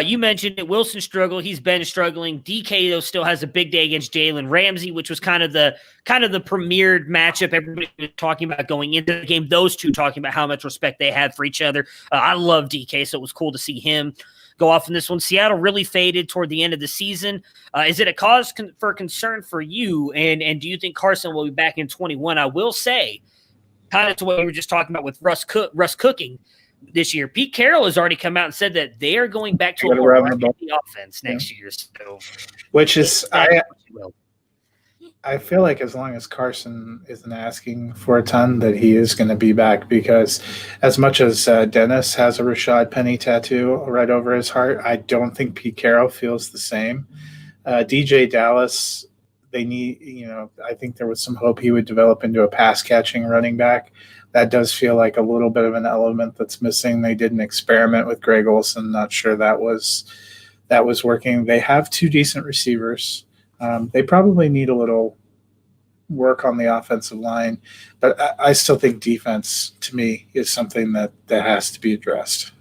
You mentioned it. Wilson struggled. He's been struggling. DK, though, still has a big day against Jalen Ramsey, which was kind of the premiered matchup everybody was talking about going into the game. Those two talking about how much respect they had for each other. I love DK, so it was cool to see him go off in this one. Seattle really faded toward the end of the season. Is it a cause for concern for you? And do you think Carson will be back in 21? I will say, kind of to what we were just talking about with Russ cooking this year. Pete Carroll has already come out and said that they are going back to a more the offense next year. So, which is I feel like as long as Carson isn't asking for a ton, that he is going to be back, because as much as Dennis has a Rashad Penny tattoo right over his heart, I don't think Pete Carroll feels the same. DJ Dallas, they need, I think there was some hope he would develop into a pass catching running back. That does feel like a little bit of an element that's missing. They did an experiment with Greg Olsen. Not sure that was working. They have two decent receivers. They probably need a little work on the offensive line, but I still think defense to me is something that has to be addressed.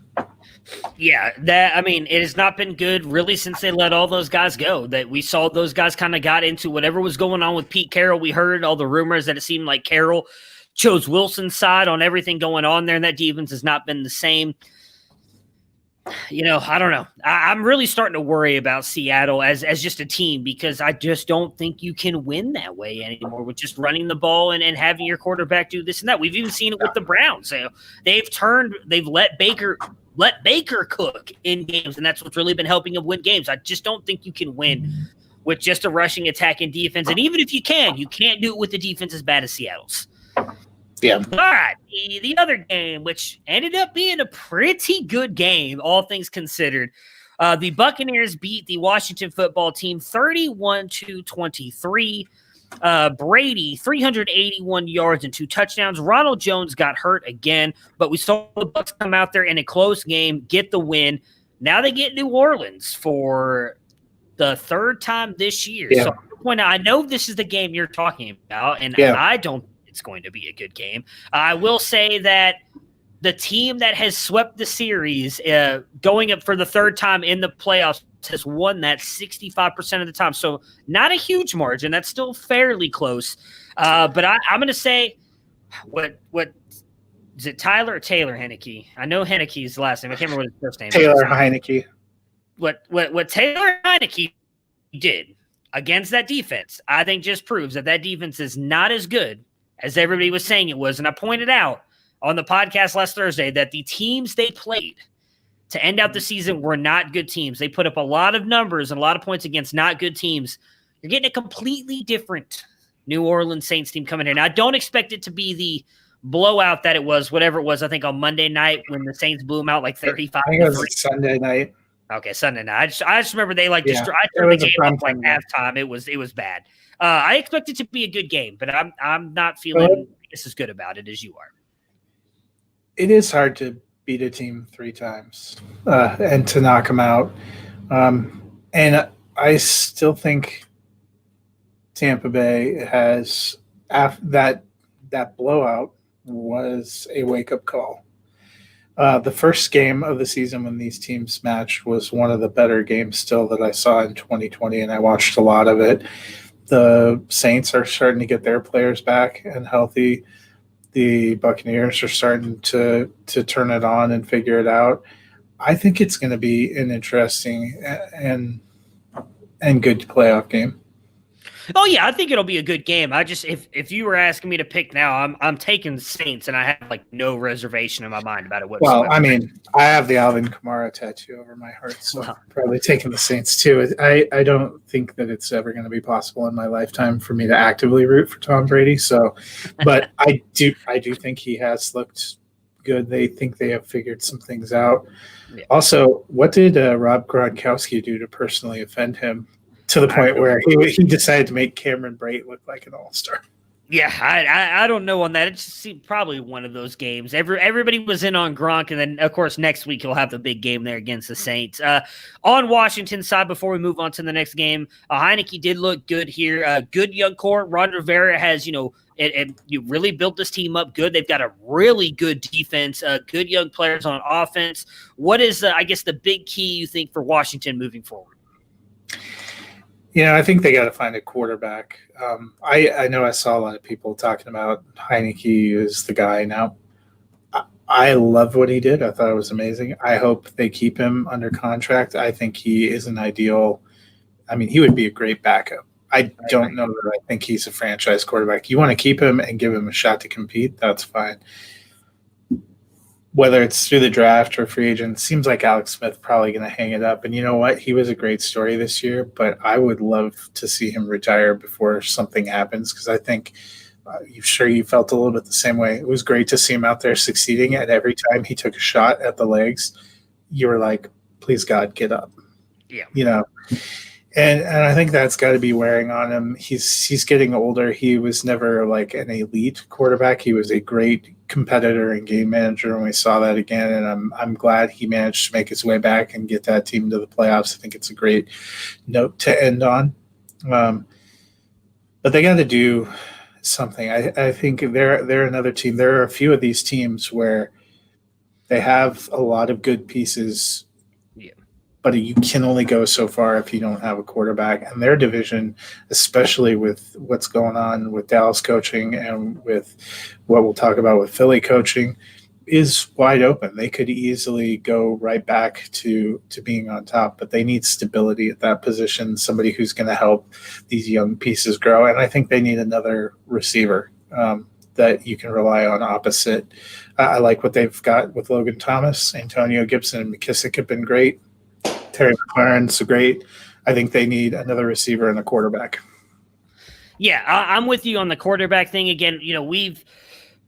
Yeah, it has not been good really since they let all those guys go. That we saw those guys kind of got into whatever was going on with Pete Carroll. We heard all the rumors that it seemed like Carroll chose Wilson's side on everything going on there, and that defense has not been the same. I don't know. I'm really starting to worry about Seattle as just a team, because I just don't think you can win that way anymore with just running the ball and having your quarterback do this and that. We've even seen it with the Browns. So they've let Baker cook in games, and that's what's really been helping them win games. I just don't think you can win with just a rushing attack and defense. And even if you can't do it with the defense as bad as Seattle's. Yeah. All right. The other game, which ended up being a pretty good game, all things considered. The Buccaneers beat the Washington football team 31-23. Brady, 381 yards and 2 touchdowns. Ronald Jones got hurt again, but we saw the Bucs come out there in a close game, get the win. Now they get New Orleans for the third time this year. Yeah. So I know this is the game you're talking about, and I don't think it's going to be a good game. I will say that the team that has swept the series, going up for the third time in the playoffs, has won that 65% of the time. So not a huge margin. That's still fairly close. But I'm going to say what is it, Tyler or Taylor Heinicke? I know Heinicke's last name. I can't remember what his first name is. Taylor Heinicke. What Taylor Heinicke did against that defense, I think just proves that defense is not as good as everybody was saying it was. And I pointed out on the podcast last Thursday that the teams they played to end out the season were not good teams. They put up a lot of numbers and a lot of points against not good teams. You're getting a completely different New Orleans Saints team coming in. I don't expect it to be the blowout that it was, whatever it was, I think on Monday night when the Saints blew them out like 35. I think it was Sunday night. Okay, Sunday night. I just remember they I turned the game up like halftime. It was bad. I expect it to be a good game, but I'm not feeling as good about it as you are. It is hard to beat a team 3 times and to knock them out. And I still think Tampa Bay has that blowout was a wake-up call. The first game of the season when these teams matched was one of the better games still that I saw in 2020, and I watched a lot of it. The Saints are starting to get their players back and healthy. The Buccaneers are starting to turn it on and figure it out. I think it's going to be an interesting and good playoff game. Oh yeah, I think it'll be a good game. I just if you were asking me to pick now, I'm taking the Saints, and I have like no reservation in my mind about it whatsoever. Well, I mean, I have the Alvin Kamara tattoo over my heart, so I'm probably taking the Saints too. I don't think that it's ever going to be possible in my lifetime for me to actively root for Tom Brady. So, but I do think he has looked good. They think they have figured some things out. Yeah. Also, what did Rob Gronkowski do to personally offend him to the point where he decided to make Cameron Brate look like an all-star? Yeah, I don't know on that. It just seemed probably one of those games. Everybody was in on Gronk, and then, of course, next week he'll have the big game there against the Saints. On Washington's side, before we move on to the next game, Heinicke did look good here. Good young core. Ron Rivera has, you really built this team up good. They've got a really good defense, good young players on offense. What is, I guess, the big key you think for Washington moving forward? I think they got to find a quarterback. I know I saw a lot of people talking about Heinicke is the guy now. I love what he did. I thought it was amazing. I hope they keep him under contract. I think he is an ideal. I mean, he would be a great backup. I don't know that I think he's a franchise quarterback. You want to keep him and give him a shot to compete, that's fine. Whether it's through the draft or free agent, seems like Alex Smith probably going to hang it up. And you know what? He was a great story this year, but I would love to see him retire before something happens, because I think you felt a little bit the same way. It was great to see him out there succeeding, and every time he took a shot at the legs, you were like, please, God, get up. Yeah. And I think that's got to be wearing on him. He's getting older. He was never like an elite quarterback. He was a great competitor and game manager, and we saw that again. And I'm glad he managed to make his way back and get that team to the playoffs. I think it's a great note to end on. But they got to do something. I think they're another team. There are a few of these teams where they have a lot of good pieces, Yeah. but you can only go so far if you don't have a quarterback. And their division, especially with what's going on with Dallas coaching and with what we'll talk about with Philly coaching, is wide open. They could easily go right back to being on top, but they need stability at that position, somebody who's going to help these young pieces grow. And I think they need another receiver that you can rely on opposite. I like what they've got with Logan Thomas. Antonio Gibson and McKissick have been great. Terry McLaurin's great. I think they need another receiver and a quarterback. Yeah, I'm with you on the quarterback thing. Again,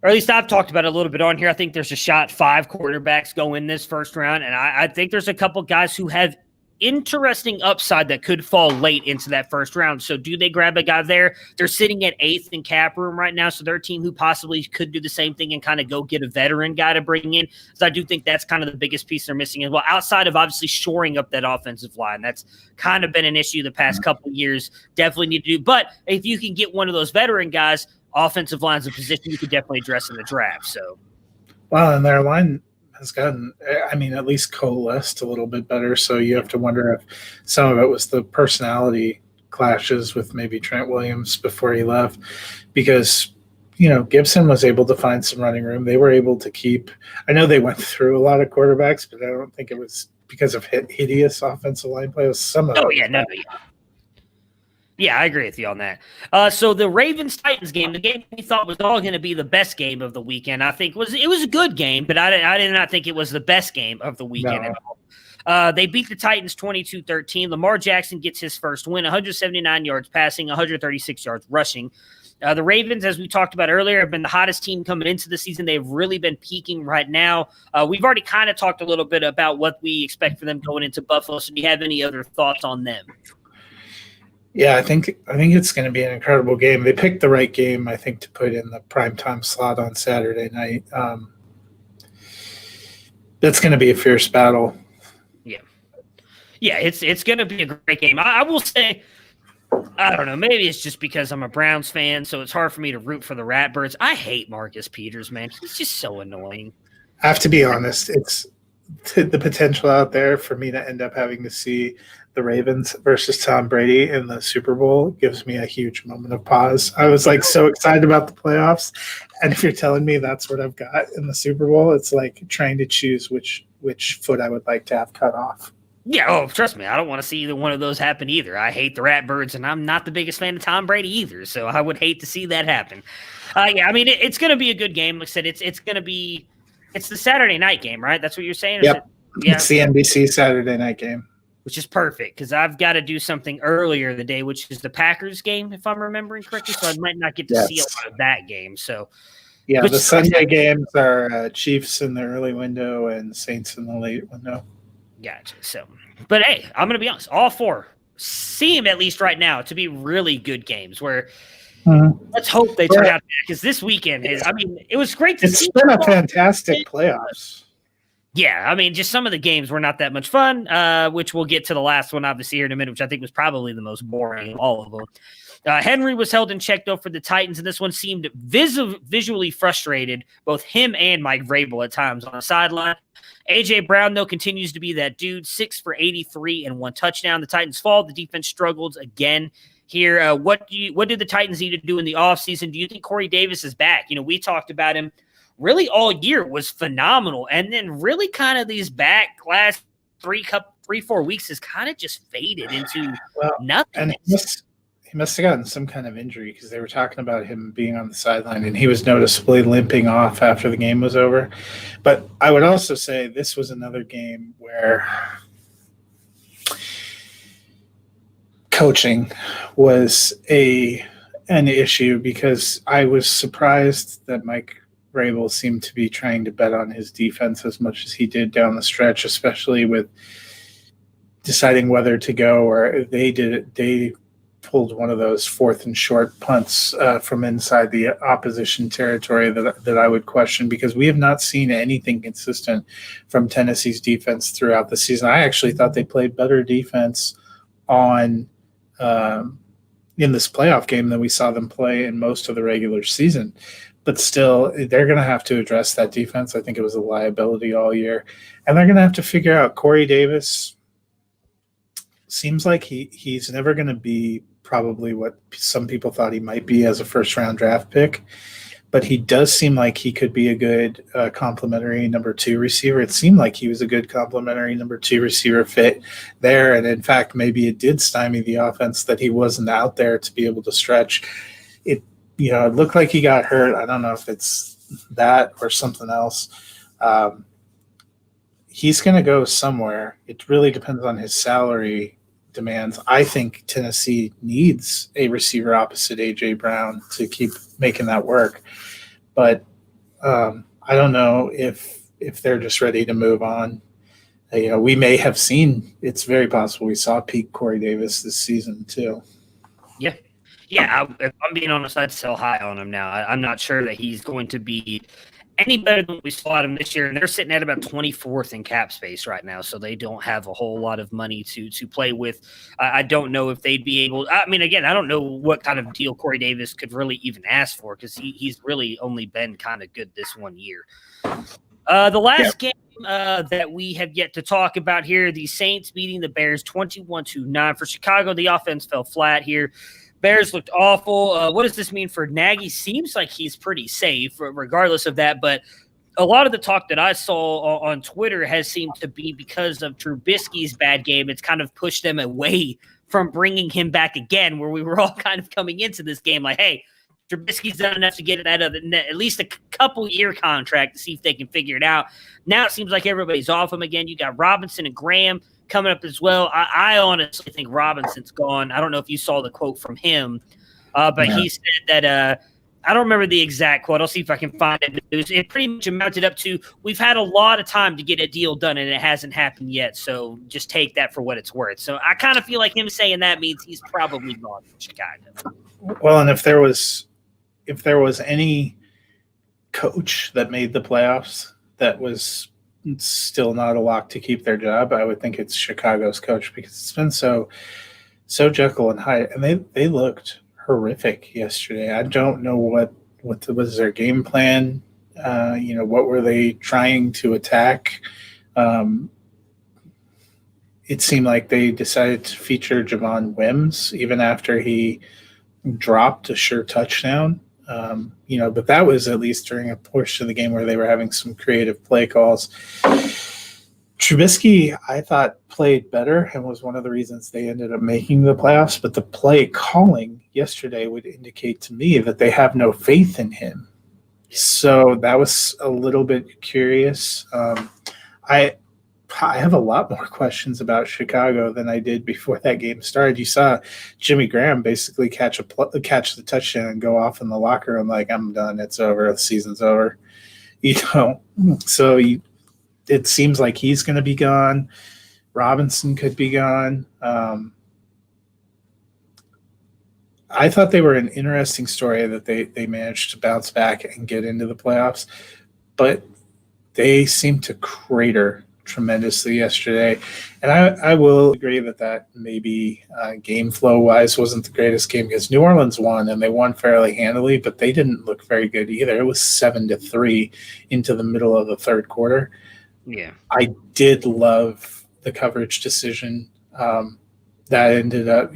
or at least I've talked about it a little bit on here. I think there's a shot 5 quarterbacks go in this first round, and I think there's a couple guys who have interesting upside that could fall late into that first round. So do they grab a guy there? They're sitting at 8th in cap room right now, so they're a team who possibly could do the same thing and kind of go get a veteran guy to bring in. So I do think that's kind of the biggest piece they're missing as well, outside of obviously shoring up that offensive line. That's kind of been an issue the past couple of years. Definitely need to do. But if you can get one of those veteran guys, offensive line's a position you could definitely address in the draft. So, well, and their line has gotten, at least coalesced a little bit better. So you have to wonder if some of it was the personality clashes with maybe Trent Williams before he left, because Gibson was able to find some running room. They were able to keep. I know they went through a lot of quarterbacks, but I don't think it was because of hideous offensive line play. It was some of. Oh yeah, no. Yeah, I agree with you on that. So the Ravens-Titans game, the game we thought was all going to be the best game of the weekend, I think was a good game, but I did not think it was the best game of the weekend at all. They beat the Titans 22-13. Lamar Jackson gets his first win, 179 yards passing, 136 yards rushing. The Ravens, as we talked about earlier, have been the hottest team coming into the season. They've really been peaking right now. We've already kind of talked a little bit about what we expect for them going into Buffalo. So do you have any other thoughts on them? Yeah, I think it's going to be an incredible game. They picked the right game, I think, to put in the primetime slot on Saturday night. That's going to be a fierce battle. Yeah, it's going to be a great game. I will say, I don't know, maybe it's just because I'm a Browns fan, so it's hard for me to root for the Ratbirds. I hate Marcus Peters, man. He's just so annoying. I have to be honest. It's the potential out there for me to end up having to see the Ravens versus Tom Brady in the Super Bowl gives me a huge moment of pause. I was so excited about the playoffs. And if you're telling me that's what I've got in the Super Bowl, it's like trying to choose which foot I would like to have cut off. Yeah, trust me, I don't want to see either one of those happen either. I hate the Ratbirds, and I'm not the biggest fan of Tom Brady either, so I would hate to see that happen. It's going to be a good game. Like I said, it's the Saturday night game, right? That's what you're saying? Yep. It's the NBC Saturday night game. Which is perfect because I've got to do something earlier in the day, which is the Packers game, if I'm remembering correctly. So I might not get to see a lot of that game. So, yeah, the Sunday games are Chiefs in the early window and Saints in the late window. Gotcha. So, but hey, I'm going to be honest. All 4 seem, at least right now, to be really good games where let's hope they turn out because this weekend it was great to see. It's been a fantastic playoffs. Yeah, just some of the games were not that much fun, which we'll get to the last one, obviously, here in a minute, which I think was probably the most boring of all of them. Henry was held in check, though, for the Titans, and this one seemed visually frustrated, both him and Mike Vrabel at times on the sideline. A.J. Brown, though, continues to be that dude, 6 for 83 and 1 touchdown. The Titans fall. The defense struggles again here. What did the Titans need to do in the offseason? Do you think Corey Davis is back? We talked about him really all year, was phenomenal. And then really kind of these back last 3-4 weeks has kind of just faded into nothing. And he must have gotten some kind of injury because they were talking about him being on the sideline and he was noticeably limping off after the game was over. But I would also say this was another game where coaching was an issue because I was surprised that Mike Vrabel seemed to be trying to bet on his defense as much as he did down the stretch, especially with deciding whether to go or they pulled one of those 4th and short punts from inside the opposition territory that I would question because we have not seen anything consistent from Tennessee's defense throughout the season. I actually thought they played better defense on in this playoff game than we saw them play in most of the regular season. But still, they're going to have to address that defense. I think it was a liability all year. And they're going to have to figure out Corey Davis. Seems like he's never going to be probably what some people thought he might be as a first-round draft pick. But he does seem like he could be a good complementary number 2 receiver. It seemed like he was a good complementary number 2 receiver fit there. And in fact, maybe it did stymie the offense that he wasn't out there to be able to stretch. It looked like he got hurt. I don't know if it's that or something else. He's going to go somewhere. It really depends on his salary demands. I think Tennessee needs a receiver opposite A.J. Brown to keep making that work. But I don't know if they're just ready to move on. We may have seen, it's very possible we saw peak Corey Davis this season too. Yeah. Yeah, if I'm being honest, I'd sell high on him now. I'm not sure that he's going to be any better than we saw him this year, and they're sitting at about 24th in cap space right now, so they don't have a whole lot of money to play with. I don't know if they'd be able – I mean, again, I don't know what kind of deal Corey Davis could really even ask for because he's really only been kind of good this one year. The last game that we have yet to talk about here, the Saints beating the Bears 21-9. For Chicago, the offense fell flat here. Bears looked awful. What does this mean for Nagy? Seems like he's pretty safe regardless of that, but a lot of the talk that I saw on Twitter has seemed to be because of Trubisky's bad game. It's kind of pushed them away from bringing him back again, where we were all kind of coming into this game like, hey, Trubisky's done enough to get it out of at least a couple-year contract to see if they can figure it out. Now it seems like everybody's off him again. You got Robinson and Graham coming up as well. I honestly think Robinson's gone. I don't know if you saw the quote from him, but he said that I don't remember the exact quote. I'll see if I can find it. It pretty much amounted up to, we've had a lot of time to get a deal done, and it hasn't happened yet, so just take that for what it's worth. So I kind of feel like him saying that means he's probably gone from Chicago. Well, and if there was any coach that made the playoffs that was still not a lock to keep their job, I would think it's Chicago's coach, because it's been so Jekyll and Hyde, and they looked horrific yesterday. I don't know what was their game plan. What were they trying to attack? It seemed like they decided to feature Javon Wims even after he dropped a sure touchdown. But that was at least during a portion of the game where they were having some creative play calls. Trubisky, I thought, played better and was one of the reasons they ended up making the playoffs. But the play calling yesterday would indicate to me that they have no faith in him. So that was a little bit curious. I have a lot more questions about Chicago than I did before that game started. You saw Jimmy Graham basically catch the touchdown and go off in the locker room like, I'm done. It's over. The season's over. So it seems like he's going to be gone. Robinson could be gone. I thought they were an interesting story that they managed to bounce back and get into the playoffs, but they seem to crater tremendously yesterday. And I will agree that maybe game flow wise wasn't the greatest game, because New Orleans won and they won fairly handily, but they didn't look very good either. It was 7-3 into the middle of the third quarter. Yeah. I did love the coverage decision that ended up,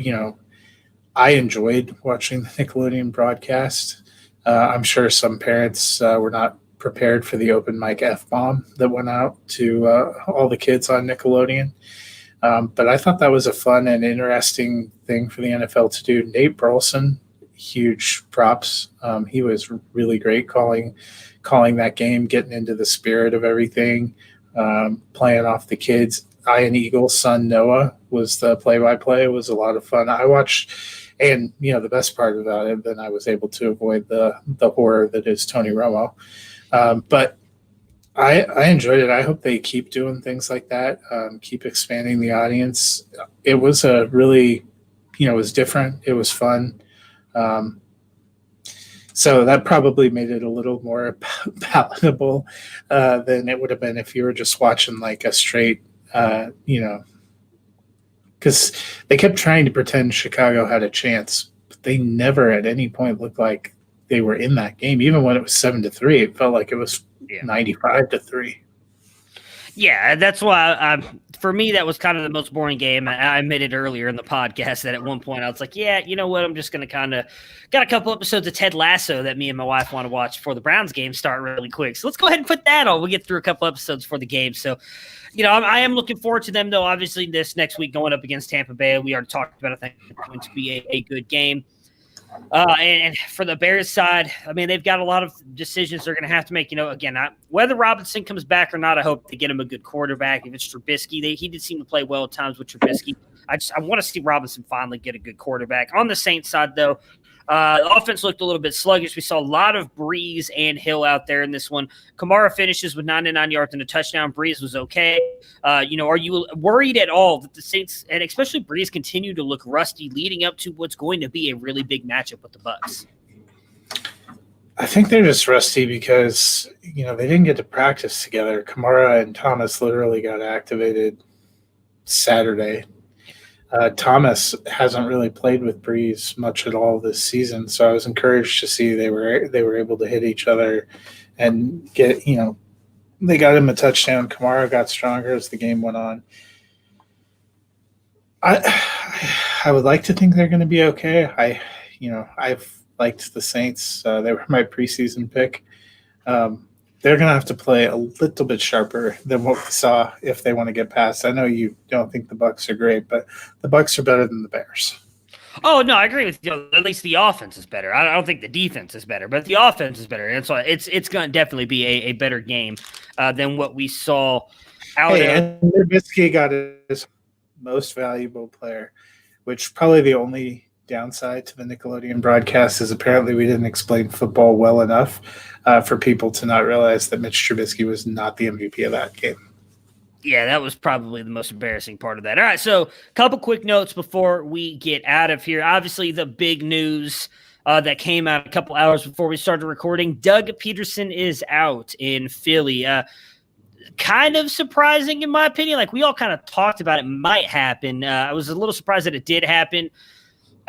I enjoyed watching the Nickelodeon broadcast. I'm sure some parents were not prepared for the open mic F-bomb that went out to all the kids on Nickelodeon. But I thought that was a fun and interesting thing for the NFL to do. Nate Burleson, huge props. He was really great calling that game, getting into the spirit of everything, playing off the kids. Ian Eagle's son, Noah, was the play-by-play. It was a lot of fun. I watched, and, the best part about it, then I was able to avoid the horror that is Tony Romo. But I enjoyed it. I hope they keep doing things like that, keep expanding the audience. It was a really, it was different. It was fun. So that probably made it a little more palatable than it would have been if you were just watching like a straight, because they kept trying to pretend Chicago had a chance. they never at any point looked like they were in that game. Even when it was 7-3, it felt like it was 95-3. Yeah, that's why for me that was kind of the most boring game. I admitted earlier in the podcast that at one point I was like, yeah, you know what? I'm just going to got a couple episodes of Ted Lasso that me and my wife want to watch before the Browns game start really quick. So let's go ahead and put that on. We'll get through a couple episodes for the game. So, I am looking forward to them, though. Obviously, this next week going up against Tampa Bay, we already talked about. I think it's going to be a good game. And for the Bears side, I mean, they've got a lot of decisions they're going to have to make. Again, whether Robinson comes back or not, I hope they get him a good quarterback. If it's Trubisky, he did seem to play well at times with Trubisky. I want to see Robinson finally get a good quarterback. On the Saints side, though, the offense looked a little bit sluggish. We saw a lot of Breeze and Hill out there in this one. Kamara finishes with 99 yards and a touchdown. Breeze was okay. Are you worried at all that the Saints, and especially Breeze, continue to look rusty leading up to what's going to be a really big matchup with the Bucs? I think they're just rusty because, they didn't get to practice together. Kamara and Thomas literally got activated Saturday. Thomas hasn't really played with Breeze much at all this season, so I was encouraged to see they were able to hit each other and get, they got him a touchdown. Kamara got stronger as the game went on. I would like to think they're going to be okay. I've liked the Saints. They were my preseason pick. They're going to have to play a little bit sharper than what we saw if they want to get past. I know you don't think the Bucs are great, but the Bucs are better than the Bears. Oh, no, I agree with you. At least the offense is better. I don't think the defense is better, but the offense is better. And so it's going to definitely be a better game than what we saw out and Trubisky got his most valuable player, which probably the only downside to the Nickelodeon broadcast is apparently we didn't explain football well enough for people to not realize that Mitch Trubisky was not the MVP of that game. Yeah, that was probably the most embarrassing part of that. All right, so a couple quick notes before we get out of here. Obviously, the big news that came out a couple hours before we started recording, Doug Peterson is out in Philly. Kind of surprising in my opinion. Like we all kind of talked about it might happen. I was a little surprised that it did happen.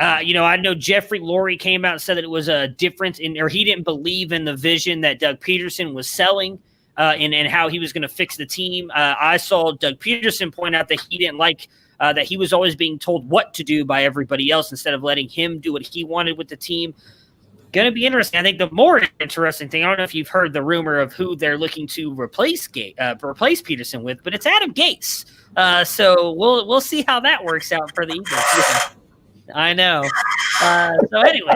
I know Jeffrey Lurie came out and said that it was a difference or he didn't believe in the vision that Doug Peterson was selling and how he was going to fix the team. I saw Doug Peterson point out that he didn't like that he was always being told what to do by everybody else instead of letting him do what he wanted with the team. Going to be interesting. I think the more interesting thing, I don't know if you've heard the rumor of who they're looking to replace Peterson with, but it's Adam Gase. So we'll see how that works out for the Eagles. I know. So anyway,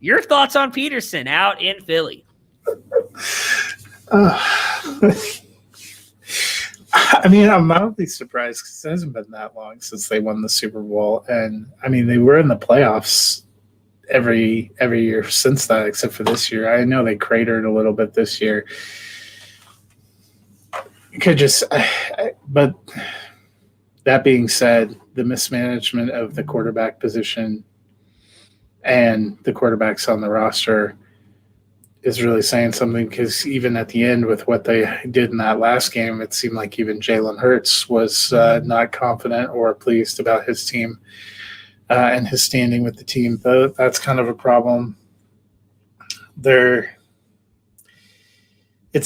your thoughts on Peterson out in Philly? I mean, I'm mildly surprised because it hasn't been that long since they won the Super Bowl. And, I mean, they were in the playoffs every year since that, except for this year. I know they cratered a little bit this year. But that being said, the mismanagement of the quarterback position and the quarterbacks on the roster is really saying something because even at the end with what they did in that last game, it seemed like even Jalen Hurts was not confident or pleased about his team and his standing with the team. That's kind of a problem. It's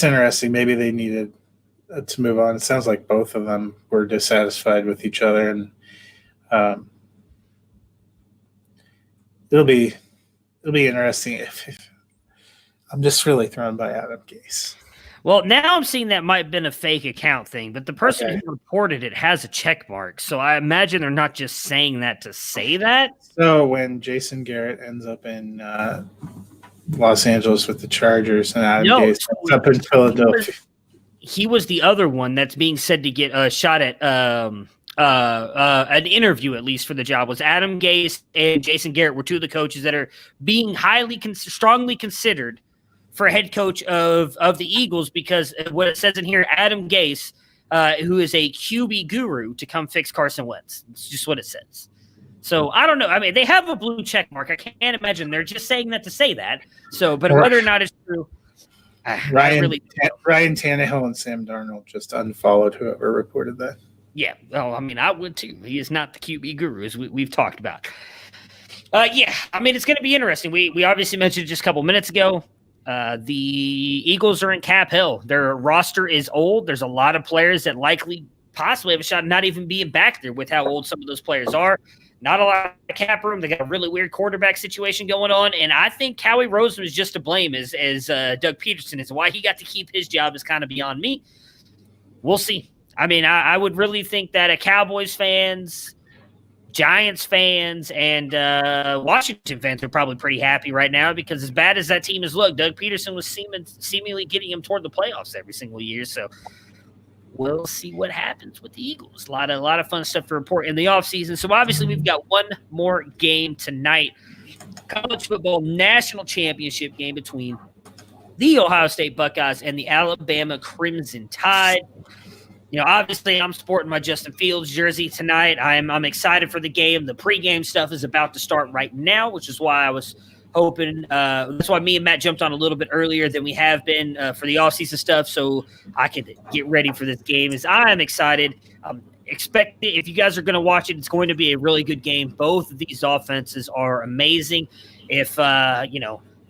interesting. Maybe they needed to move on. It sounds like both of them were dissatisfied with each other, and it'll be interesting. If I'm just really thrown by Adam Gase. Well, now I'm seeing that might have been a fake account thing, but the person who reported it has a check mark, so I imagine they're not just saying that to say that. So when Jason Garrett ends up in Los Angeles with the Chargers and Adam Gase ends up in Philadelphia. He was the other one that's being said to get a shot at an interview, at least for the job. Was Adam Gase and Jason Garrett were two of the coaches that are being strongly considered for head coach of the Eagles, because what it says in here, Adam Gase, who is a QB guru, to come fix Carson Wentz. It's just what it says. So I don't know. I mean, they have a blue check mark. I can't imagine they're just saying that to say that. So, but whether or not it's true, Ryan Tannehill and Sam Darnold just unfollowed whoever reported that. Yeah. Well, I mean, I would too. He is not the QB guru, as we've talked about. Yeah, I mean, it's going to be interesting. We obviously mentioned it just a couple minutes ago. The Eagles are in Cap Hill. Their roster is old. There's a lot of players that likely possibly have a shot of not even being back there with how old some of those players are. Not a lot of cap room. They got a really weird quarterback situation going on, and I think Howie Roseman is just to blame as Doug Peterson is. Why he got to keep his job is kind of beyond me. We'll see. I mean, I would really think that a Cowboys fans, Giants fans, and Washington fans are probably pretty happy right now because as bad as that team has looked, Doug Peterson was seemingly getting them toward the playoffs every single year. So we'll see what happens with the Eagles. A lot of fun stuff to report in the offseason. So obviously we've got one more game tonight. College football national championship game between the Ohio State Buckeyes and the Alabama Crimson Tide. You know, obviously, I'm sporting my Justin Fields jersey tonight. I'm excited for the game. The pregame stuff is about to start right now, which is why I was hoping. That's why me and Matt jumped on a little bit earlier than we have been for the offseason stuff, so I could get ready for this game. As I am excited. Expect if you guys are going to watch it, it's going to be a really good game. Both of these offenses are amazing. If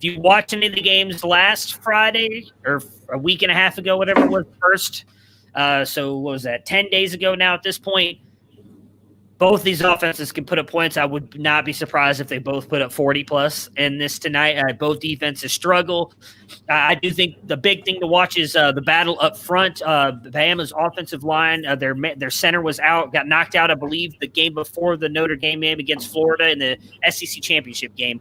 you watch any of the games last Friday or a week and a half ago, whatever it was first. So what was that? 10 days ago now at this point, both these offenses can put up points. I would not be surprised if they both put up 40 plus in this tonight. Both defenses struggle. I do think the big thing to watch is the battle up front. Bama's offensive line, their center was out, got knocked out, I believe, the game before the Notre Dame game against Florida in the SEC championship game.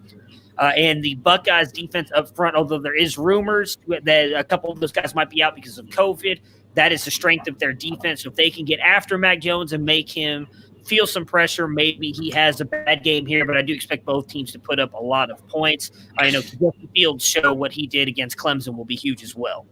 And the Buckeyes defense up front, although there is rumors that a couple of those guys might be out because of COVID, that is the strength of their defense. So if they can get after Mac Jones and make him feel some pressure, maybe he has a bad game here, but I do expect both teams to put up a lot of points. I know Justin Fields show what he did against Clemson will be huge as well.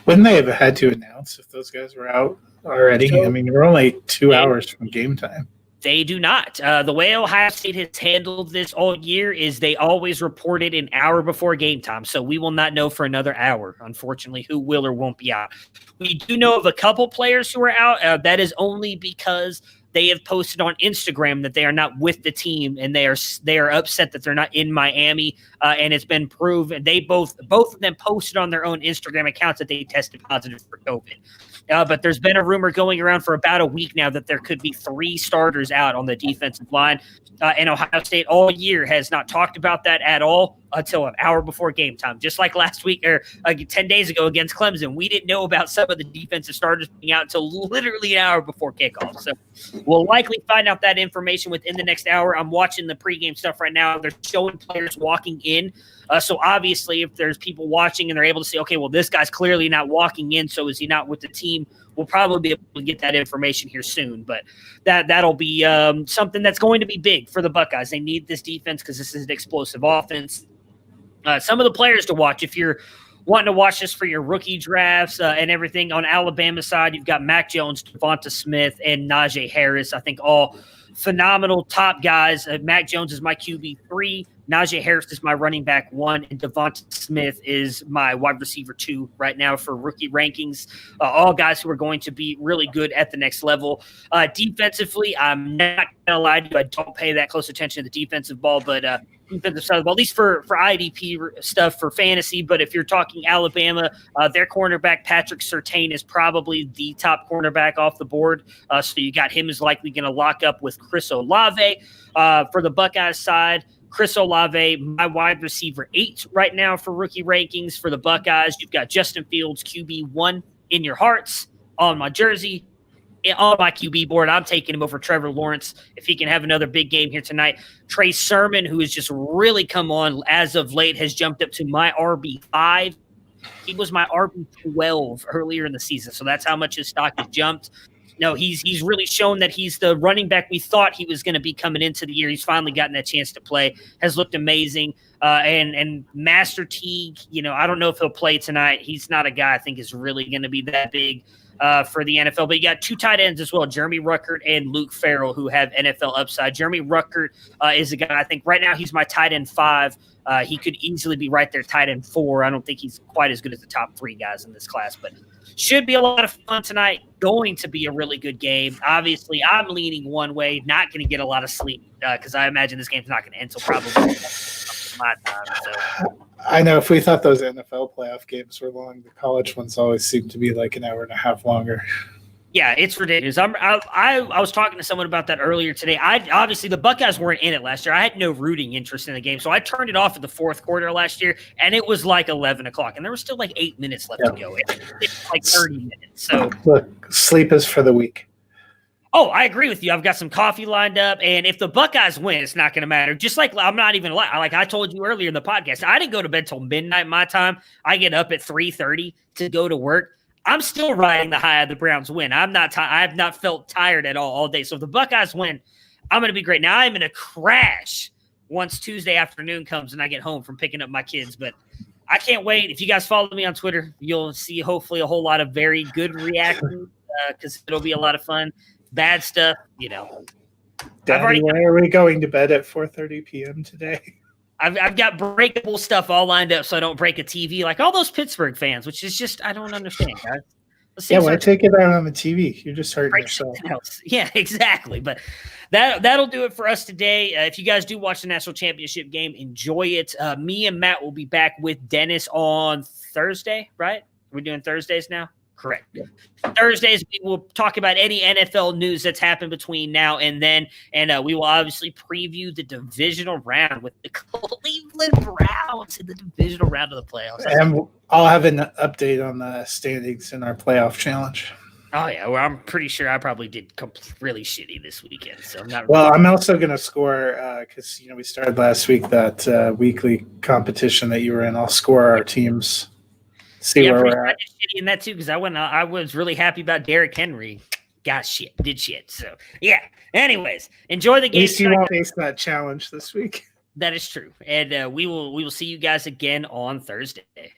Wouldn't they have had to announce if those guys were out already? So, I mean, we're only 2 hours from game time. They do not. The way Ohio State has handled this all year is they always report it an hour before game time. So we will not know for another hour, unfortunately, who will or won't be out. We do know of a couple players who are out. That is only because they have posted on Instagram that they are not with the team and they are upset that they're not in Miami. And it's been proven. They both of them posted on their own Instagram accounts that they tested positive for COVID. But there's been a rumor going around for about a week now that there could be 3 starters out on the defensive line. And Ohio State all year has not talked about that at all until an hour before game time. Just like last week or 10 days ago against Clemson, we didn't know about some of the defensive starters being out until literally an hour before kickoff. So we'll likely find out that information within the next hour. I'm watching the pregame stuff right now. They're showing players walking in. So obviously, if there's people watching and they're able to say, okay, well, this guy's clearly not walking in, so is he not with the team? We'll probably be able to get that information here soon. But that'll be something that's going to be big for the Buckeyes. They need this defense because this is an explosive offense. Some of the players to watch, if you're wanting to watch this for your rookie drafts and everything, on Alabama side, you've got Mac Jones, Devonta Smith, and Najee Harris. I think all phenomenal top guys. Mac Jones is my QB3. Najee Harris is my running back 1, and Devonta Smith is my wide receiver 2 right now for rookie rankings. All guys who are going to be really good at the next level. Defensively, I'm not going to lie to you. I don't pay that close attention to the defensive ball, but defensive side of the ball, at least for IDP stuff for fantasy. But if you're talking Alabama, their cornerback, Patrick Surtain, is probably the top cornerback off the board. So you got him is likely going to lock up with Chris Olave. For the Buckeyes side, Chris Olave, my wide receiver 8 right now for rookie rankings. For the Buckeyes, you've got Justin Fields, QB1 in your hearts on my jersey. On my QB board, I'm taking him over Trevor Lawrence if he can have another big game here tonight. Trey Sermon, who has just really come on as of late, has jumped up to my RB5. He was my RB12 earlier in the season, so that's how much his stock has jumped. No, he's really shown that he's the running back we thought he was going to be coming into the year. He's finally gotten that chance to play. Has looked amazing. And Master Teague, I don't know if he'll play tonight. He's not a guy I think is really going to be that big. for the NFL. But you got 2 tight ends as well, Jeremy Ruckert and Luke Farrell, who have NFL upside. Jeremy Ruckert is a guy, I think right now he's my tight end 5. He could easily be right there, tight end 4. I don't think he's quite as good as the top 3 guys in this class, but should be a lot of fun tonight. Going to be a really good game. Obviously, I'm leaning one way, not going to get a lot of sleep because I imagine this game's not going to end until probably my time. So. I know if we thought those NFL playoff games were long, the college ones always seem to be like an hour and a half longer. Yeah, it's ridiculous. I was talking to someone about that earlier today. Obviously the Buckeyes weren't in it last year. I had no rooting interest in the game, so I turned it off at the 4th quarter last year, and it was like 11 o'clock, and there was still like 8 minutes left to go. It's like 30 minutes. So look, sleep is for the weak. Oh, I agree with you. I've got some coffee lined up, and if the Buckeyes win, it's not going to matter. Just like I'm not even like I told you earlier in the podcast, I didn't go to bed till midnight my time. I get up at 3:30 to go to work. I'm still riding the high of the Browns win. I have not felt tired at all day. So if the Buckeyes win, I'm going to be great. Now I'm going to crash once Tuesday afternoon comes and I get home from picking up my kids. But I can't wait. If you guys follow me on Twitter, you'll see hopefully a whole lot of very good reactions because it'll be a lot of fun. Bad stuff, Daddy, why are we going to bed at 4:30 p.m. today? I've got breakable stuff all lined up so I don't break a TV like all those Pittsburgh fans, which is just I don't understand, guys. Yeah, why take it out on the TV? You're just hurting yourself. Yeah, exactly. But that'll do it for us today. If you guys do watch the national championship game, enjoy it. Me and Matt will be back with Dennis on Thursday, right? We're doing Thursdays now? Correct. Yeah. Thursdays, we will talk about any NFL news that's happened between now and then, and we will obviously preview the divisional round with the Cleveland Browns in the divisional round of the playoffs. And I'll have an update on the standings in our playoff challenge. Oh, yeah. Well, I'm pretty sure I probably did really shitty this weekend. So I'm not. Well, I'm also going to score because we started last week that weekly competition that you were in. I'll score our teams. See where we're at. Shitty in that too because I was really happy about Derrick Henry. Did shit. So yeah. Anyways, enjoy the game. At least you won't face that challenge this week. That is true, and we will see you guys again on Thursday.